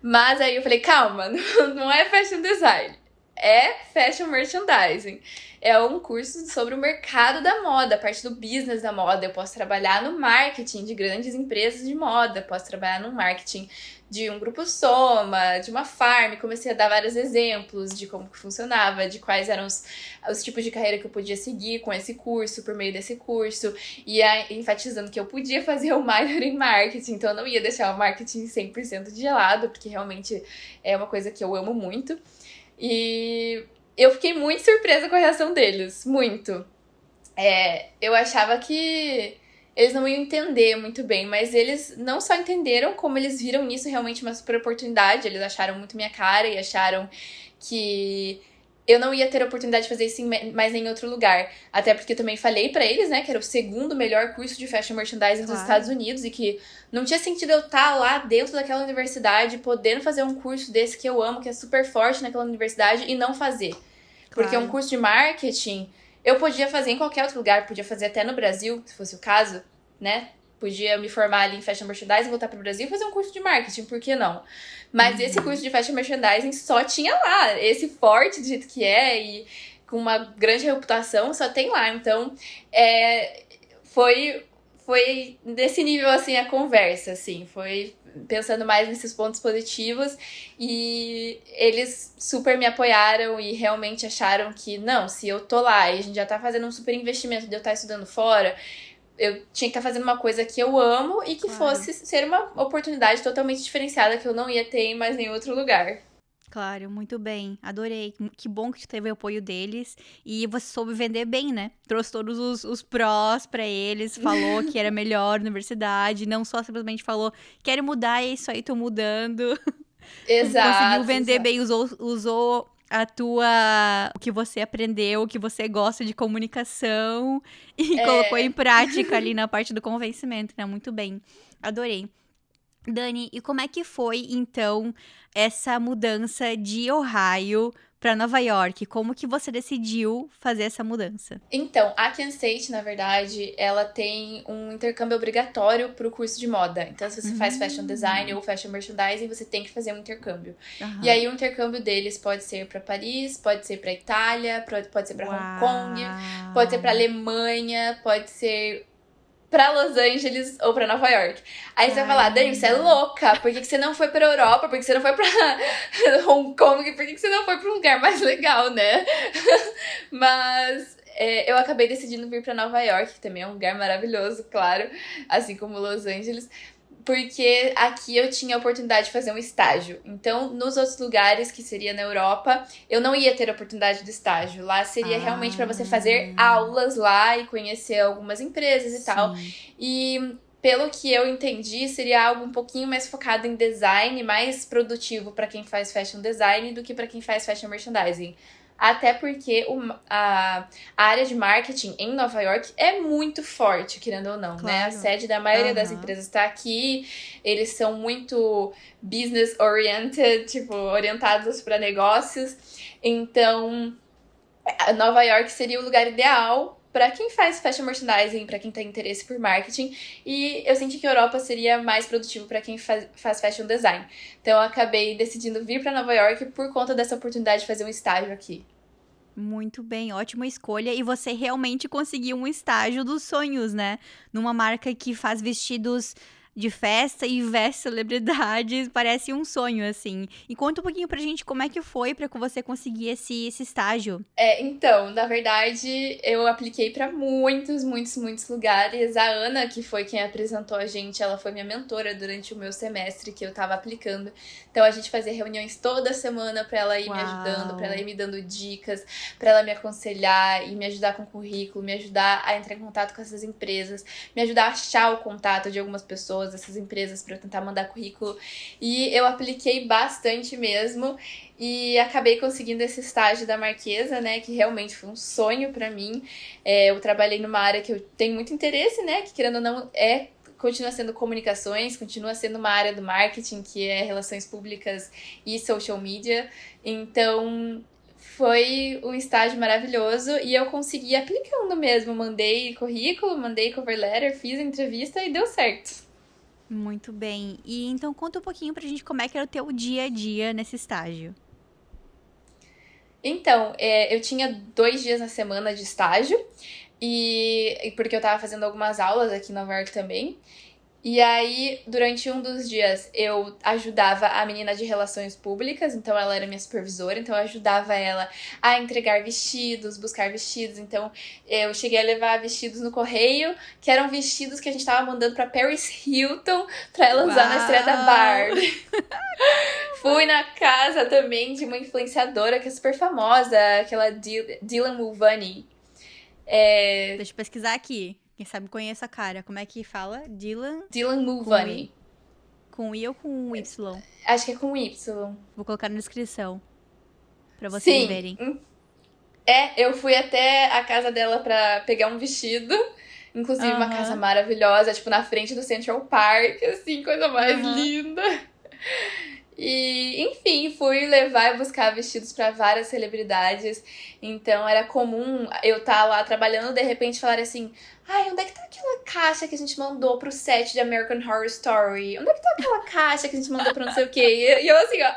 Mas aí eu falei, calma, não é fashion design, é fashion merchandising. É um curso sobre o mercado da moda, a parte do business da moda. Eu posso trabalhar no marketing de grandes empresas de moda, posso trabalhar no marketing de um grupo Soma, de uma farm. Comecei a dar vários exemplos de como que funcionava, de quais eram os tipos de carreira que eu podia seguir com esse curso, por meio desse curso. E enfatizando que eu podia fazer o minor em marketing, então eu não ia deixar o marketing 100% de lado, porque realmente é uma coisa que eu amo muito. E eu fiquei muito surpresa com a reação deles, muito. Eu achava que eles não iam entender muito bem, mas eles não só entenderam, como eles viram nisso realmente uma super oportunidade. Eles acharam muito minha cara e acharam que eu não ia ter a oportunidade de fazer isso mais em outro lugar. Até porque eu também falei pra eles, né, que era o segundo melhor curso de fashion merchandising dos Estados Unidos e que não tinha sentido eu estar lá dentro daquela universidade, podendo fazer um curso desse que eu amo, que é super forte naquela universidade, e não fazer. Porque um curso de marketing eu podia fazer em qualquer outro lugar, podia fazer até no Brasil, se fosse o caso, né? Podia me formar ali em fashion merchandising, voltar pro Brasil e fazer um curso de marketing, por que não? Mas esse curso de fashion merchandising só tinha lá. Esse forte do jeito que é e com uma grande reputação só tem lá. Então, foi desse nível, assim, a conversa, assim. Foi pensando mais nesses pontos positivos e eles super me apoiaram e realmente acharam que, não, se eu tô lá e a gente já tá fazendo um super investimento de eu estar estudando fora, eu tinha que estar fazendo uma coisa que eu amo e que fosse ser uma oportunidade totalmente diferenciada que eu não ia ter em mais nenhum outro lugar. Claro, muito bem. Adorei. Que bom que tu teve o apoio deles. E você soube vender bem, né? Trouxe todos os prós pra eles. Falou que era melhor universidade. Não só simplesmente falou, quero mudar, é isso aí, tô mudando. Exato. Conseguiu vender bem, usou o que você aprendeu, o que você gosta de comunicação. E colocou em prática ali na parte do convencimento, né? Muito bem. Adorei. Dani, e como é que foi, então, essa mudança de Ohio para Nova York? Como que você decidiu fazer essa mudança? Então, a Kent State, na verdade, ela tem um intercâmbio obrigatório para o curso de moda. Então, se você faz fashion design ou fashion merchandising, você tem que fazer um intercâmbio. E Aham. aí, o intercâmbio deles pode ser para Paris, pode ser para Itália, pode ser para Hong Kong, pode ser para Uau! Alemanha, pode ser pra Los Angeles ou pra Nova York. Aí você vai falar, Dani, você é Caramba! louca, por que você não foi pra Europa? Por que você não foi pra Hong Kong? Por que você não foi pra um lugar mais legal, né? Mas eu acabei decidindo vir pra Nova York, que também é um lugar maravilhoso, claro, assim como Los Angeles. Porque aqui eu tinha a oportunidade de fazer um estágio. Então, nos outros lugares, que seria na Europa, eu não ia ter a oportunidade do estágio. Lá seria realmente para você fazer Ah, aulas lá e conhecer algumas empresas e tal. sim. E pelo que eu entendi, seria algo um pouquinho mais focado em design, mais produtivo para quem faz fashion design do que para quem faz fashion merchandising. Até porque a área de marketing em Nova York é muito forte, querendo ou não, né? A Claro. sede da maioria das Aham. empresas está aqui, eles são muito business oriented, tipo, orientados para negócios. Então, Nova York seria o lugar ideal para quem faz fashion merchandising, para quem tem interesse por marketing, e eu senti que a Europa seria mais produtivo para quem faz fashion design. Então eu acabei decidindo vir para Nova York por conta dessa oportunidade de fazer um estágio aqui. Muito bem, ótima escolha. E você realmente conseguiu um estágio dos sonhos, né? Numa marca que faz vestidos de festa e veste celebridades. Parece um sonho, assim. E conta um pouquinho pra gente como é que foi pra que você conseguir esse estágio. Então, na verdade, eu apliquei para muitos lugares. A Ana, que foi quem apresentou a gente, ela foi minha mentora durante o meu semestre que eu tava aplicando. Então, a gente fazia reuniões toda semana para ela ir me ajudando, para ela Uau! ir me dando dicas, para ela me aconselhar e me ajudar com o currículo, me ajudar a entrar em contato com essas empresas, me ajudar a achar o contato de algumas pessoas dessas empresas para eu tentar mandar currículo. E eu apliquei bastante mesmo. E acabei conseguindo esse estágio da Marquesa, né? Que realmente foi um sonho pra mim. Eu trabalhei numa área que eu tenho muito interesse, né? Que querendo ou não continua sendo comunicações, continua sendo uma área do marketing, que é relações públicas e social media. Então, foi um estágio maravilhoso e eu consegui aplicando mesmo. Mandei currículo, mandei cover letter, fiz a entrevista e deu certo. Muito bem. E então conta um pouquinho pra gente como é que era o teu dia a dia nesse estágio. Então, eu tinha 2 dias na semana de estágio, e porque eu tava fazendo algumas aulas aqui em Nova York também. E aí, durante um dos dias, eu ajudava a menina de relações públicas, então ela era minha supervisora, então eu ajudava ela a entregar vestidos, buscar vestidos. Então, eu cheguei a levar vestidos no correio, que eram vestidos que a gente tava mandando pra Paris Hilton pra ela usar na estreia da Uau! Barbie. Fui na casa também de uma influenciadora que é super famosa, aquela Dylan Mulvaney. Deixa eu pesquisar aqui. Quem sabe conheço a cara. Como é que fala? Dylan Dylan com I? Mulvaney. Com I ou com Y? Acho que é com Y. Vou colocar na descrição pra vocês Sim, verem. eu fui até a casa dela pra pegar um vestido. Inclusive, uma casa Aham, maravilhosa, tipo, na frente do Central Park, assim, coisa mais aham. linda. E, enfim, fui levar e buscar vestidos pra várias celebridades. Então, era comum eu estar lá trabalhando, de repente falar assim: ai, onde é que tá aquela caixa que a gente mandou pro set de American Horror Story? Onde é que tá aquela caixa que a gente mandou pra não sei o quê? E eu assim, ó.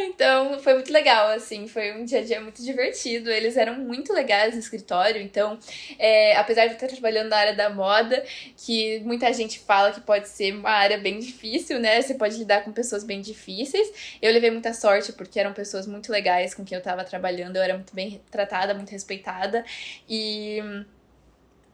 Então, foi muito legal, assim, foi um dia a dia muito divertido. Eles eram muito legais no escritório, então, apesar de eu estar trabalhando na área da moda, que muita gente fala que pode ser uma área bem difícil, né? Você pode lidar com pessoas bem difíceis. Eu levei muita sorte porque eram pessoas muito legais com quem eu tava trabalhando, eu era muito bem tratada, muito respeitada, e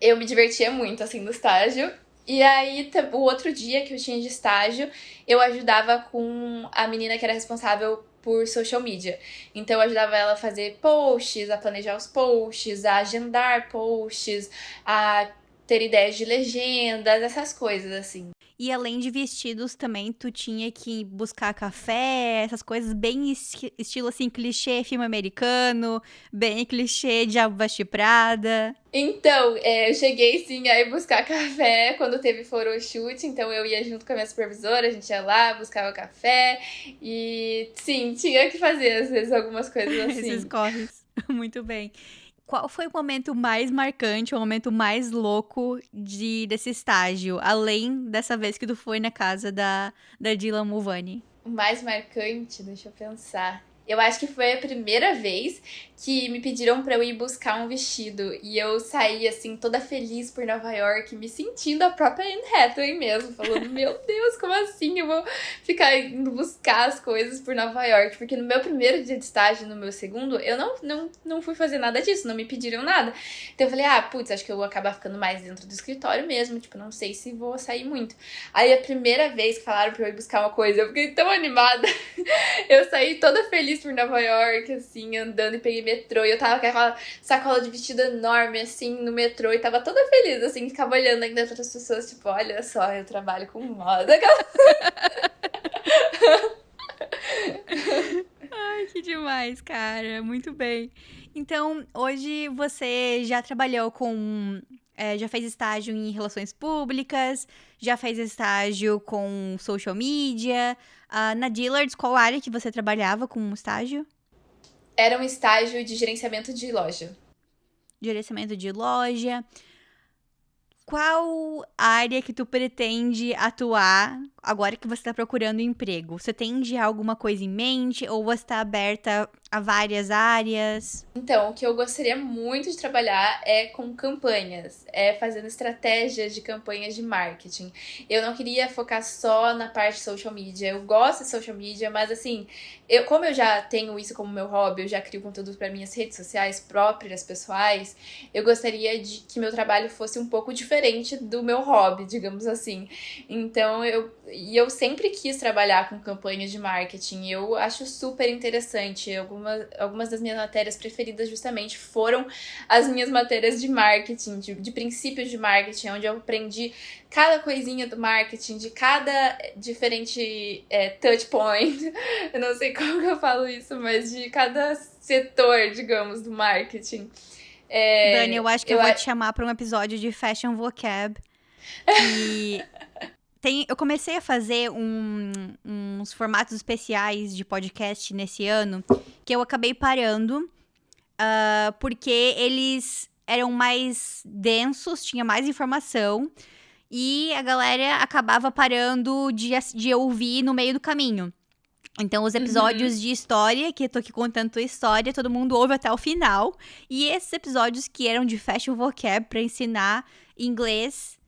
eu me divertia muito, assim, no estágio. E aí, o outro dia que eu tinha de estágio, eu ajudava com a menina que era responsável por social media. Então, eu ajudava ela a fazer posts, a planejar os posts, a agendar posts, a ter ideias de legendas, essas coisas, assim. E além de vestidos também, tu tinha que buscar café, essas coisas bem estilo assim, clichê filme americano, bem clichê Diabo Veste Prada. Então, eu cheguei sim a ir buscar café quando teve photoshoot, então eu ia junto com a minha supervisora, a gente ia lá, buscava café e sim, tinha que fazer às vezes algumas coisas assim. Esses corres. Muito bem. Qual foi o momento mais marcante, o momento mais louco desse estágio? Além dessa vez que tu foi na casa da Dylan Mulvaney. O mais marcante, deixa eu pensar. Eu acho que foi a primeira vez que me pediram pra eu ir buscar um vestido. E eu saí, assim, toda feliz por Nova York, me sentindo a própria Anne Hathaway mesmo. Falando, meu Deus, como assim eu vou ficar indo buscar as coisas por Nova York? Porque no meu primeiro dia de estágio, no meu segundo, eu não fui fazer nada disso, não me pediram nada. Então eu falei, putz, acho que eu vou acabar ficando mais dentro do escritório mesmo. Tipo, não sei se vou sair muito. Aí a primeira vez que falaram pra eu ir buscar uma coisa, eu fiquei tão animada. Eu saí toda feliz por Nova York, assim, andando e peguei metrô. E eu tava com aquela sacola de vestido enorme, assim, no metrô. E tava toda feliz, assim, ficava olhando ainda para as pessoas, tipo, olha só, eu trabalho com moda. Ai, que demais, cara. Muito bem. Então, hoje você já trabalhou com... já fez estágio em relações públicas, já fez estágio com social media. Na Dillard's, qual área que você trabalhava com estágio? Era um estágio de gerenciamento de loja. Gerenciamento de loja. Qual área que tu pretende atuar agora que você tá procurando emprego? Você tem já alguma coisa em mente ou você tá aberta a várias áreas? Então, o que eu gostaria muito de trabalhar é com campanhas, fazendo estratégias de campanhas de marketing. Eu não queria focar só na parte de social media. Eu gosto de social media, mas assim, como eu já tenho isso como meu hobby, eu já crio conteúdo para minhas redes sociais próprias, pessoais, eu gostaria de que meu trabalho fosse um pouco diferente do meu hobby, digamos assim. Então, eu sempre quis trabalhar com campanhas de marketing. Eu acho super interessante. Algumas das minhas matérias preferidas justamente foram as minhas matérias de marketing, de princípios de marketing, onde eu aprendi cada coisinha do marketing, de cada diferente touch point. Eu não sei como que eu falo isso, mas de cada setor, digamos, do marketing. Dani, eu acho que eu vou te chamar para um episódio de Fashion Vocab. Que eu comecei a fazer uns formatos especiais de podcast nesse ano, que eu acabei parando, porque eles eram mais densos, tinha mais informação, e a galera acabava parando de ouvir no meio do caminho. Então, os episódios de história, que eu tô aqui contando tua história, todo mundo ouve até o final. E esses episódios que eram de Fashion Vocab, pra ensinar inglês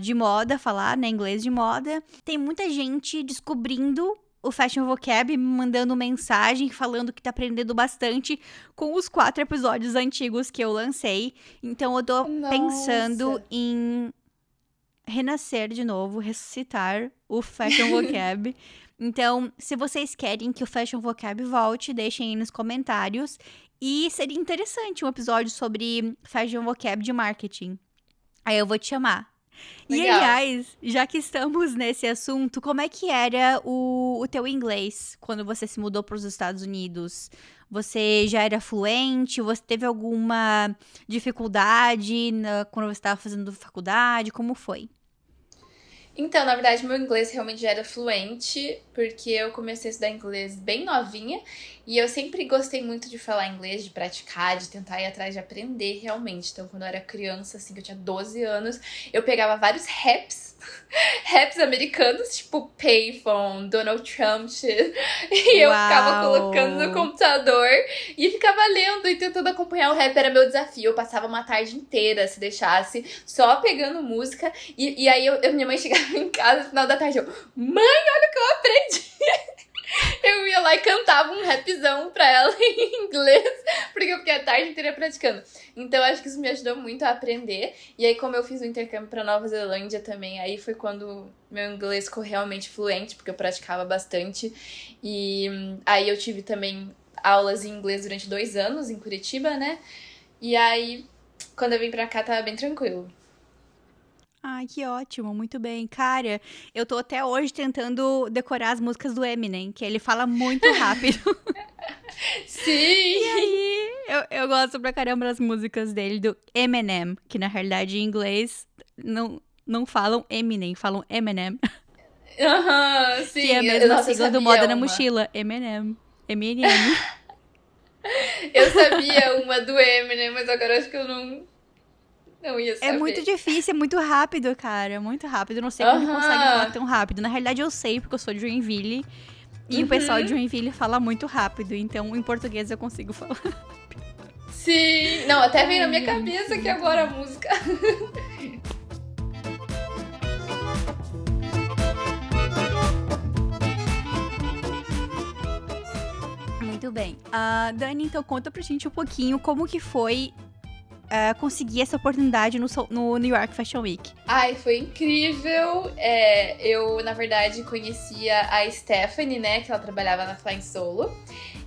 de moda, falar, né, inglês de moda. Tem muita gente descobrindo o Fashion Vocab, me mandando mensagem, falando que tá aprendendo bastante com os 4 episódios antigos que eu lancei. Então, eu tô pensando em renascer de novo, ressuscitar o Fashion Vocab. Então, se vocês querem que o Fashion Vocab volte, deixem aí nos comentários. E seria interessante um episódio sobre Fashion Vocab de marketing. Aí eu vou te chamar. Legal. E, aliás, já que estamos nesse assunto, como é que era o teu inglês quando você se mudou para os Estados Unidos? Você já era fluente? Você teve alguma dificuldade quando você estava fazendo faculdade? Como foi? Então, na verdade, meu inglês realmente já era fluente, porque eu comecei a estudar inglês bem novinha, e eu sempre gostei muito de falar inglês, de praticar, de tentar ir atrás de aprender realmente. Então, quando eu era criança, assim, que eu tinha 12 anos, eu pegava vários raps americanos, tipo Payphone, Donald Trump, e eu ficava colocando no computador e ficava lendo e tentando acompanhar o rap, era meu desafio. Eu passava uma tarde inteira, se deixasse, só pegando música, e aí minha mãe chegava em casa no final da tarde, mãe, olha o que eu aprendi! Eu ia lá e cantava um rapzão pra ela em inglês, porque eu fiquei a tarde inteira praticando. Então, acho que isso me ajudou muito a aprender. E aí, como eu fiz o intercâmbio pra Nova Zelândia também, aí foi quando meu inglês ficou realmente fluente, porque eu praticava bastante. E aí eu tive também aulas em inglês durante 2 anos em Curitiba, né? E aí, quando eu vim pra cá, tava bem tranquilo. Ai, que ótimo, muito bem. Cara, eu tô até hoje tentando decorar as músicas do Eminem, que ele fala muito rápido. E Sim! aí, eu gosto pra caramba das músicas dele, do Eminem, que na realidade em inglês não falam Eminem, falam Eminem, Aham, que é a sim. mesma Nossa, eu sigla do Moda sabia na uma. Mochila, Eminem, M-N-M. Eu sabia uma do Eminem, mas agora eu acho que eu não ia É muito saber. difícil, é muito rápido, cara, é muito rápido. Eu não sei como ele consegue falar Aham. tão rápido. Na realidade eu sei, porque eu sou de Joinville, e o pessoal de Uhum. Joinville fala muito rápido, então em português eu consigo falar. Sim. Não, até veio na Ai, minha gente, cabeça aqui muito agora a bom. música. Muito bem. Dani, então conta pra gente um pouquinho como que foi conseguir essa oportunidade no New York Fashion Week. Ai, foi incrível. Eu, na verdade, conhecia a Stephanie, né? Que ela trabalhava na Flying Solo.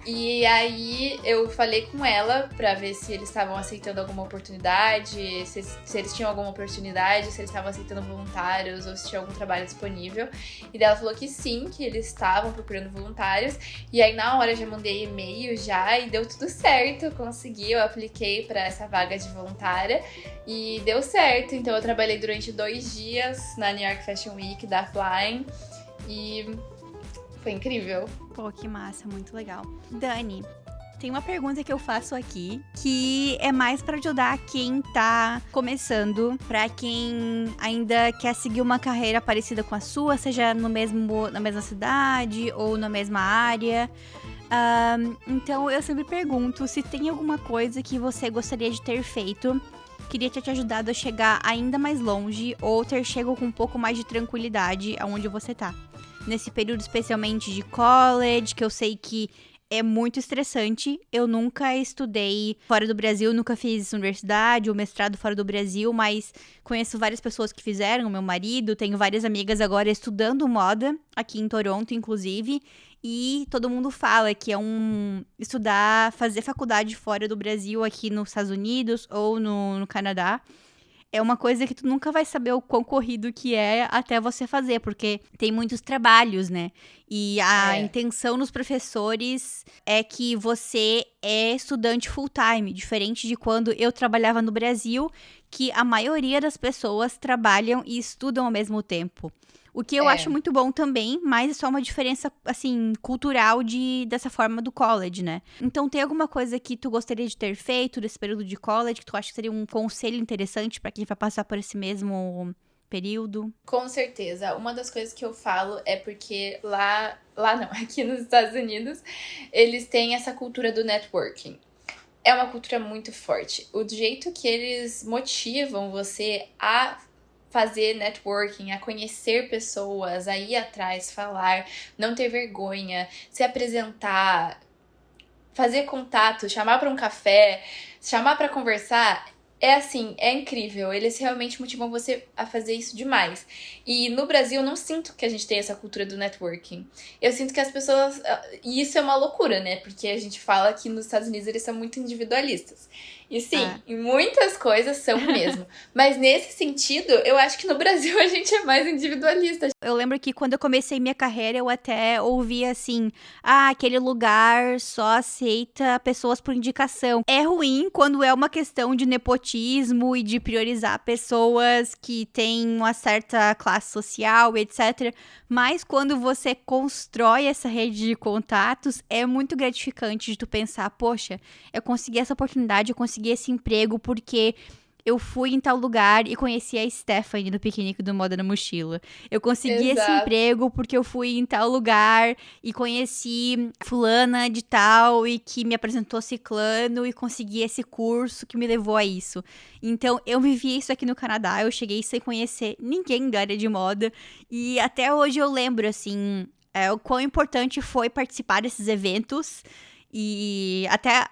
E aí eu falei com ela pra ver se eles estavam aceitando alguma oportunidade, se eles tinham alguma oportunidade, se eles estavam aceitando voluntários ou se tinha algum trabalho disponível. E daí ela falou que sim, que eles estavam procurando voluntários. E aí na hora eu já mandei e-mail já e deu tudo certo, consegui, eu apliquei pra essa vaga de voluntária e deu certo. Então eu trabalhei durante 2 dias na New York Fashion Week da Flying e foi incrível. Pô, que massa, muito legal. Dani, tem uma pergunta que eu faço aqui, que é mais pra ajudar quem tá começando, pra quem ainda quer seguir uma carreira parecida com a sua, seja na mesma cidade ou na mesma área. Então eu sempre pergunto se tem alguma coisa que você gostaria de ter feito, queria ter te ajudado a chegar ainda mais longe ou ter chegado com um pouco mais de tranquilidade aonde você tá. Nesse período especialmente de college, que eu sei que é muito estressante. Eu nunca estudei fora do Brasil, nunca fiz universidade ou mestrado fora do Brasil, mas conheço várias pessoas que fizeram, meu marido, tenho várias amigas agora estudando moda, aqui em Toronto, inclusive, e todo mundo fala que é fazer faculdade fora do Brasil, aqui nos Estados Unidos ou no Canadá, é uma coisa que tu nunca vai saber o quão corrido que é até você fazer, porque tem muitos trabalhos, né? E a É. intenção dos professores é que você é estudante full-time, diferente de quando eu trabalhava no Brasil, que a maioria das pessoas trabalham e estudam ao mesmo tempo. O que eu acho É. muito bom também, mas é só uma diferença, assim, cultural dessa forma do college, né? Então, tem alguma coisa que tu gostaria de ter feito nesse período de college, que tu acha que seria um conselho interessante pra quem vai passar por esse mesmo período? Com certeza. Uma das coisas que eu falo é porque lá não, aqui nos Estados Unidos, eles têm essa cultura do networking. É uma cultura muito forte. O jeito que eles motivam você a fazer networking, a conhecer pessoas, a ir atrás, falar, não ter vergonha, se apresentar, fazer contato, chamar para um café, chamar para conversar, é assim, é incrível. Eles realmente motivam você a fazer isso demais. E no Brasil eu não sinto que a gente tem essa cultura do networking. Eu sinto que as pessoas. E isso é uma loucura, né? Porque a gente fala que nos Estados Unidos eles são muito individualistas. E sim, Ah. em muitas coisas são mesmo. Mas nesse sentido, eu acho que no Brasil a gente é mais individualista. Eu lembro que quando eu comecei minha carreira, eu até ouvia assim: aquele lugar só aceita pessoas por indicação. É ruim quando é uma questão de nepotismo e de priorizar pessoas que têm uma certa classe social, etc. Mas quando você constrói essa rede de contatos, é muito gratificante de tu pensar: poxa, eu consegui essa oportunidade, eu consegui esse emprego porque eu fui em tal lugar e conheci a Stephanie do piquenique do Moda na Mochila. Eu consegui esse Exato. emprego porque eu fui em tal lugar e conheci fulana de tal e que me apresentou ciclano e consegui esse curso que me levou a isso. Então, eu vivi isso aqui no Canadá, eu cheguei sem conhecer ninguém da área de moda e até hoje eu lembro, assim, o quão importante foi participar desses eventos. E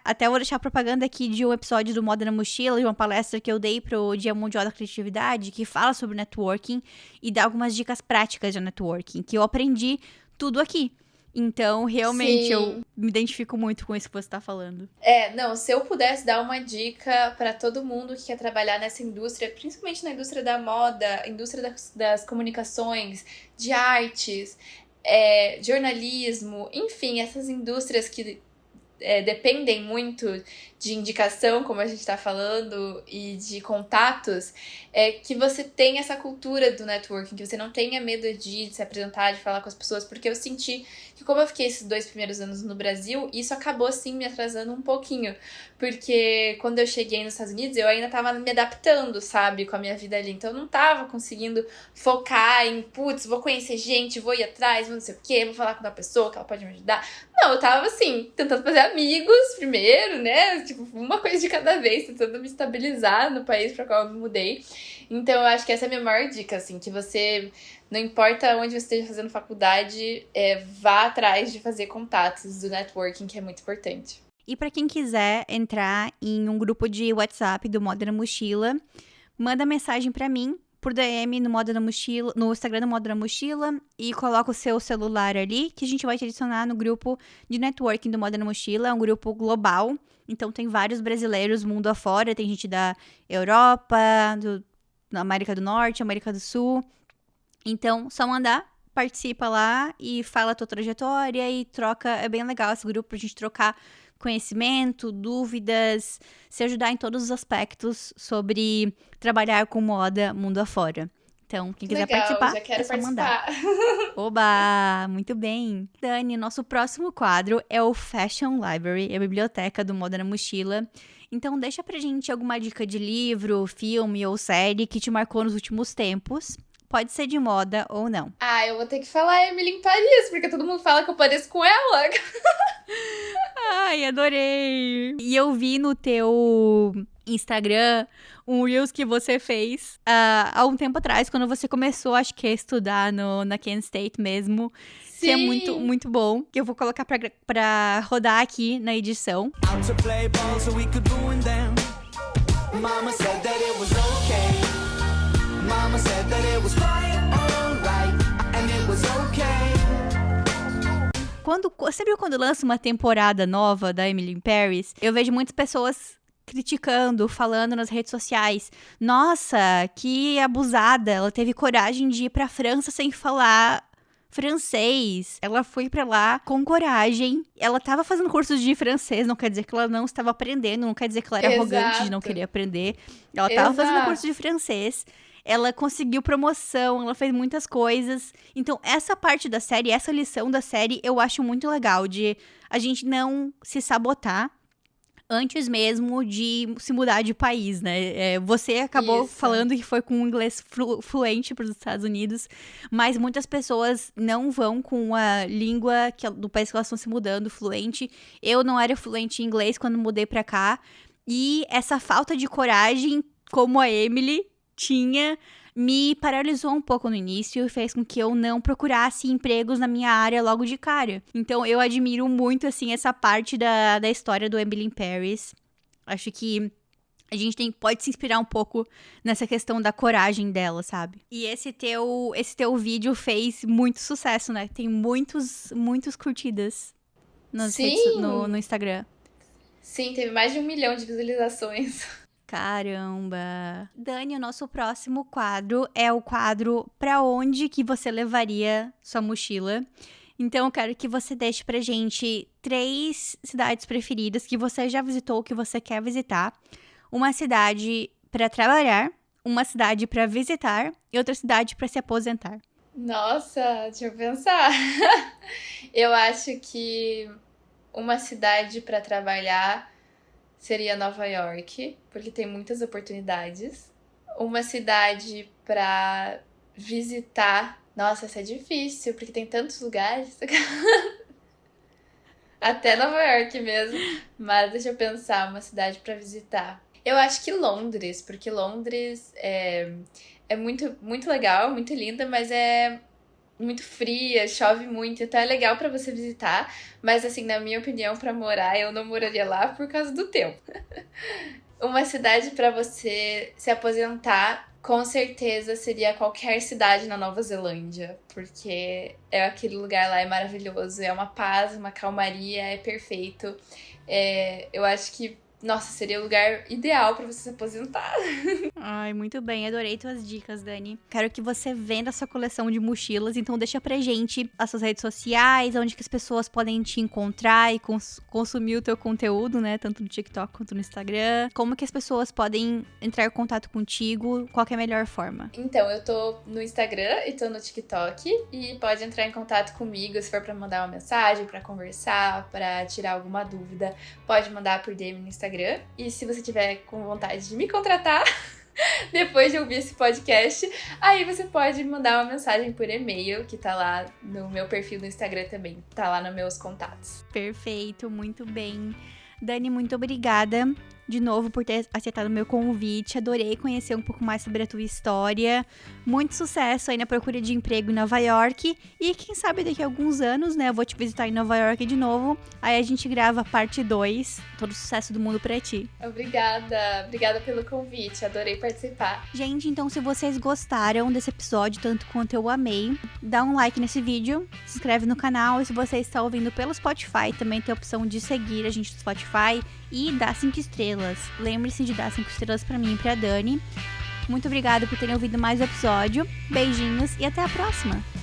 até vou deixar propaganda aqui de um episódio do Moda na Mochila, de uma palestra que eu dei pro Dia Mundial da Criatividade, que fala sobre networking e dá algumas dicas práticas de networking, que eu aprendi tudo aqui. Então, realmente, eu Sim. me identifico muito com isso que você tá falando. Não, se eu pudesse dar uma dica pra todo mundo que quer trabalhar nessa indústria, principalmente na indústria da moda, indústria das comunicações, de artes, jornalismo, enfim, essas indústrias que dependem muito de indicação, como a gente está falando, e de contatos, que você tenha essa cultura do networking, que você não tenha medo de se apresentar, de falar com as pessoas, porque eu senti que como eu fiquei esses 2 primeiros anos no Brasil, isso acabou, assim, me atrasando um pouquinho, porque quando eu cheguei nos Estados Unidos, eu ainda estava me adaptando, sabe, com a minha vida ali, então eu não estava conseguindo focar em, putz, vou conhecer gente, vou ir atrás, vou não sei o quê, vou falar com uma pessoa que ela pode me ajudar. Não, eu tava, assim, tentando fazer amigos primeiro, né? Tipo, uma coisa de cada vez, tentando me estabilizar no país pra qual eu me mudei. Então, eu acho que essa é a minha maior dica, assim, que você, não importa onde você esteja fazendo faculdade, vá atrás de fazer contatos do networking, que é muito importante. E pra quem quiser entrar em um grupo de WhatsApp do Moda na Mochila, manda mensagem pra mim por DM no Moda na Mochila, no Instagram do Moda na Mochila e coloca o seu celular ali que a gente vai te adicionar no grupo de networking do Moda na Mochila. É um grupo global, então tem vários brasileiros mundo afora, tem gente da Europa, da América do Norte, América do Sul. Então, só mandar, participa lá e fala a tua trajetória e troca. É bem legal esse grupo pra gente trocar conhecimento, dúvidas, se ajudar em todos os aspectos sobre trabalhar com moda mundo afora. Então, quem Que quiser legal, participar, já é quero só mandar. participar. Oba! Muito bem! Dani, nosso próximo quadro é o Fashion Library, a biblioteca do Moda na Mochila. Então, deixa pra gente alguma dica de livro, filme ou série que te marcou nos últimos tempos. Pode ser de moda ou não. Eu vou ter que falar Emily em Paris, porque todo mundo fala que eu pareço com ela. Ai, adorei! E eu vi no teu Instagram um Reels que você fez há um tempo atrás, quando você começou, acho que, a estudar na Kent State mesmo. Que é muito, Sim! muito bom. Que eu vou colocar pra rodar aqui na edição. Out to play ball so we could ruin them. Mama said that it was okay. Mama said that it was quite alright. And it was okay. Sempre quando lança uma temporada nova da Emily in Paris, eu vejo muitas pessoas criticando, falando nas redes sociais. Nossa, que abusada, ela teve coragem de ir pra França sem falar francês. Ela foi pra lá com coragem. Ela tava fazendo cursos de francês, não quer dizer que ela não estava aprendendo, não quer dizer que ela era arrogante de não Exato. querer aprender. Ela tava fazendo Exato. curso de francês. Ela conseguiu promoção, ela fez muitas coisas. Então, essa parte da série, essa lição da série, eu acho muito legal, de a gente não se sabotar antes mesmo de se mudar de país, né? Você acabou Isso. falando que foi com um inglês fluente para os Estados Unidos, mas muitas pessoas não vão com a língua do país que elas estão se mudando fluente. Eu não era fluente em inglês quando mudei para cá, e essa falta de coragem, como a Emily tinha, me paralisou um pouco no início e fez com que eu não procurasse empregos na minha área logo de cara. Então, eu admiro muito, assim, essa parte da história do Emily in Paris. Acho que a gente pode se inspirar um pouco nessa questão da coragem dela, sabe? E esse teu vídeo fez muito sucesso, né? Tem muitas curtidas Sim. no Instagram. Sim, teve mais de 1 milhão de visualizações. Caramba! Dani, o nosso próximo quadro é o quadro Pra onde que você levaria sua mochila? Então, eu quero que você deixe pra gente 3 cidades preferidas que você já visitou, que você quer visitar. Uma cidade pra trabalhar, uma cidade pra visitar e outra cidade pra se aposentar. Nossa, deixa eu pensar. Eu acho que uma cidade pra trabalhar seria Nova York, porque tem muitas oportunidades. Uma cidade pra visitar. Nossa, essa é difícil, porque tem tantos lugares. Até Nova York mesmo. Mas deixa eu pensar, uma cidade pra visitar. Eu acho que Londres, porque Londres é muito, muito legal, muito linda, mas é muito fria, chove muito, então é legal pra você visitar, mas assim, na minha opinião, pra morar, eu não moraria lá por causa do tempo. Uma cidade pra você se aposentar, com certeza seria qualquer cidade na Nova Zelândia, porque aquele lugar lá é maravilhoso, é uma paz, uma calmaria, é perfeito. Eu acho que, nossa, seria o lugar ideal pra você se aposentar. Ai, muito bem, adorei tuas dicas, Dani. Quero que você venda a sua coleção de mochilas, então deixa pra gente as suas redes sociais, onde que as pessoas podem te encontrar e consumir o teu conteúdo, né, tanto no TikTok quanto no Instagram. Como que as pessoas podem entrar em contato contigo, qual que é a melhor forma? Então, eu tô no Instagram e tô no TikTok, e pode entrar em contato comigo se for pra mandar uma mensagem, pra conversar, pra tirar alguma dúvida, pode mandar por DM no Instagram. E se você tiver com vontade de me contratar depois de ouvir esse podcast, aí você pode mandar uma mensagem por e-mail, que tá lá no meu perfil do Instagram também, tá lá nos meus contatos. Perfeito, muito bem. Dani, muito obrigada de novo por ter aceitado o meu convite. Adorei conhecer um pouco mais sobre a tua história. Muito sucesso aí na procura de emprego em Nova York. E quem sabe daqui a alguns anos, né, eu vou te visitar em Nova York de novo. Aí a gente grava a parte 2. Todo o sucesso do mundo pra ti. Obrigada pelo convite, adorei participar. Gente, então se vocês gostaram desse episódio, tanto quanto eu amei, dá um like nesse vídeo, se inscreve no canal. E se você está ouvindo pelo Spotify, também tem a opção de seguir a gente no Spotify e dar 5 estrelas. Lembre-se de dar 5 estrelas pra mim e pra Dani. Muito obrigada por terem ouvido mais um episódio. Beijinhos e até a próxima!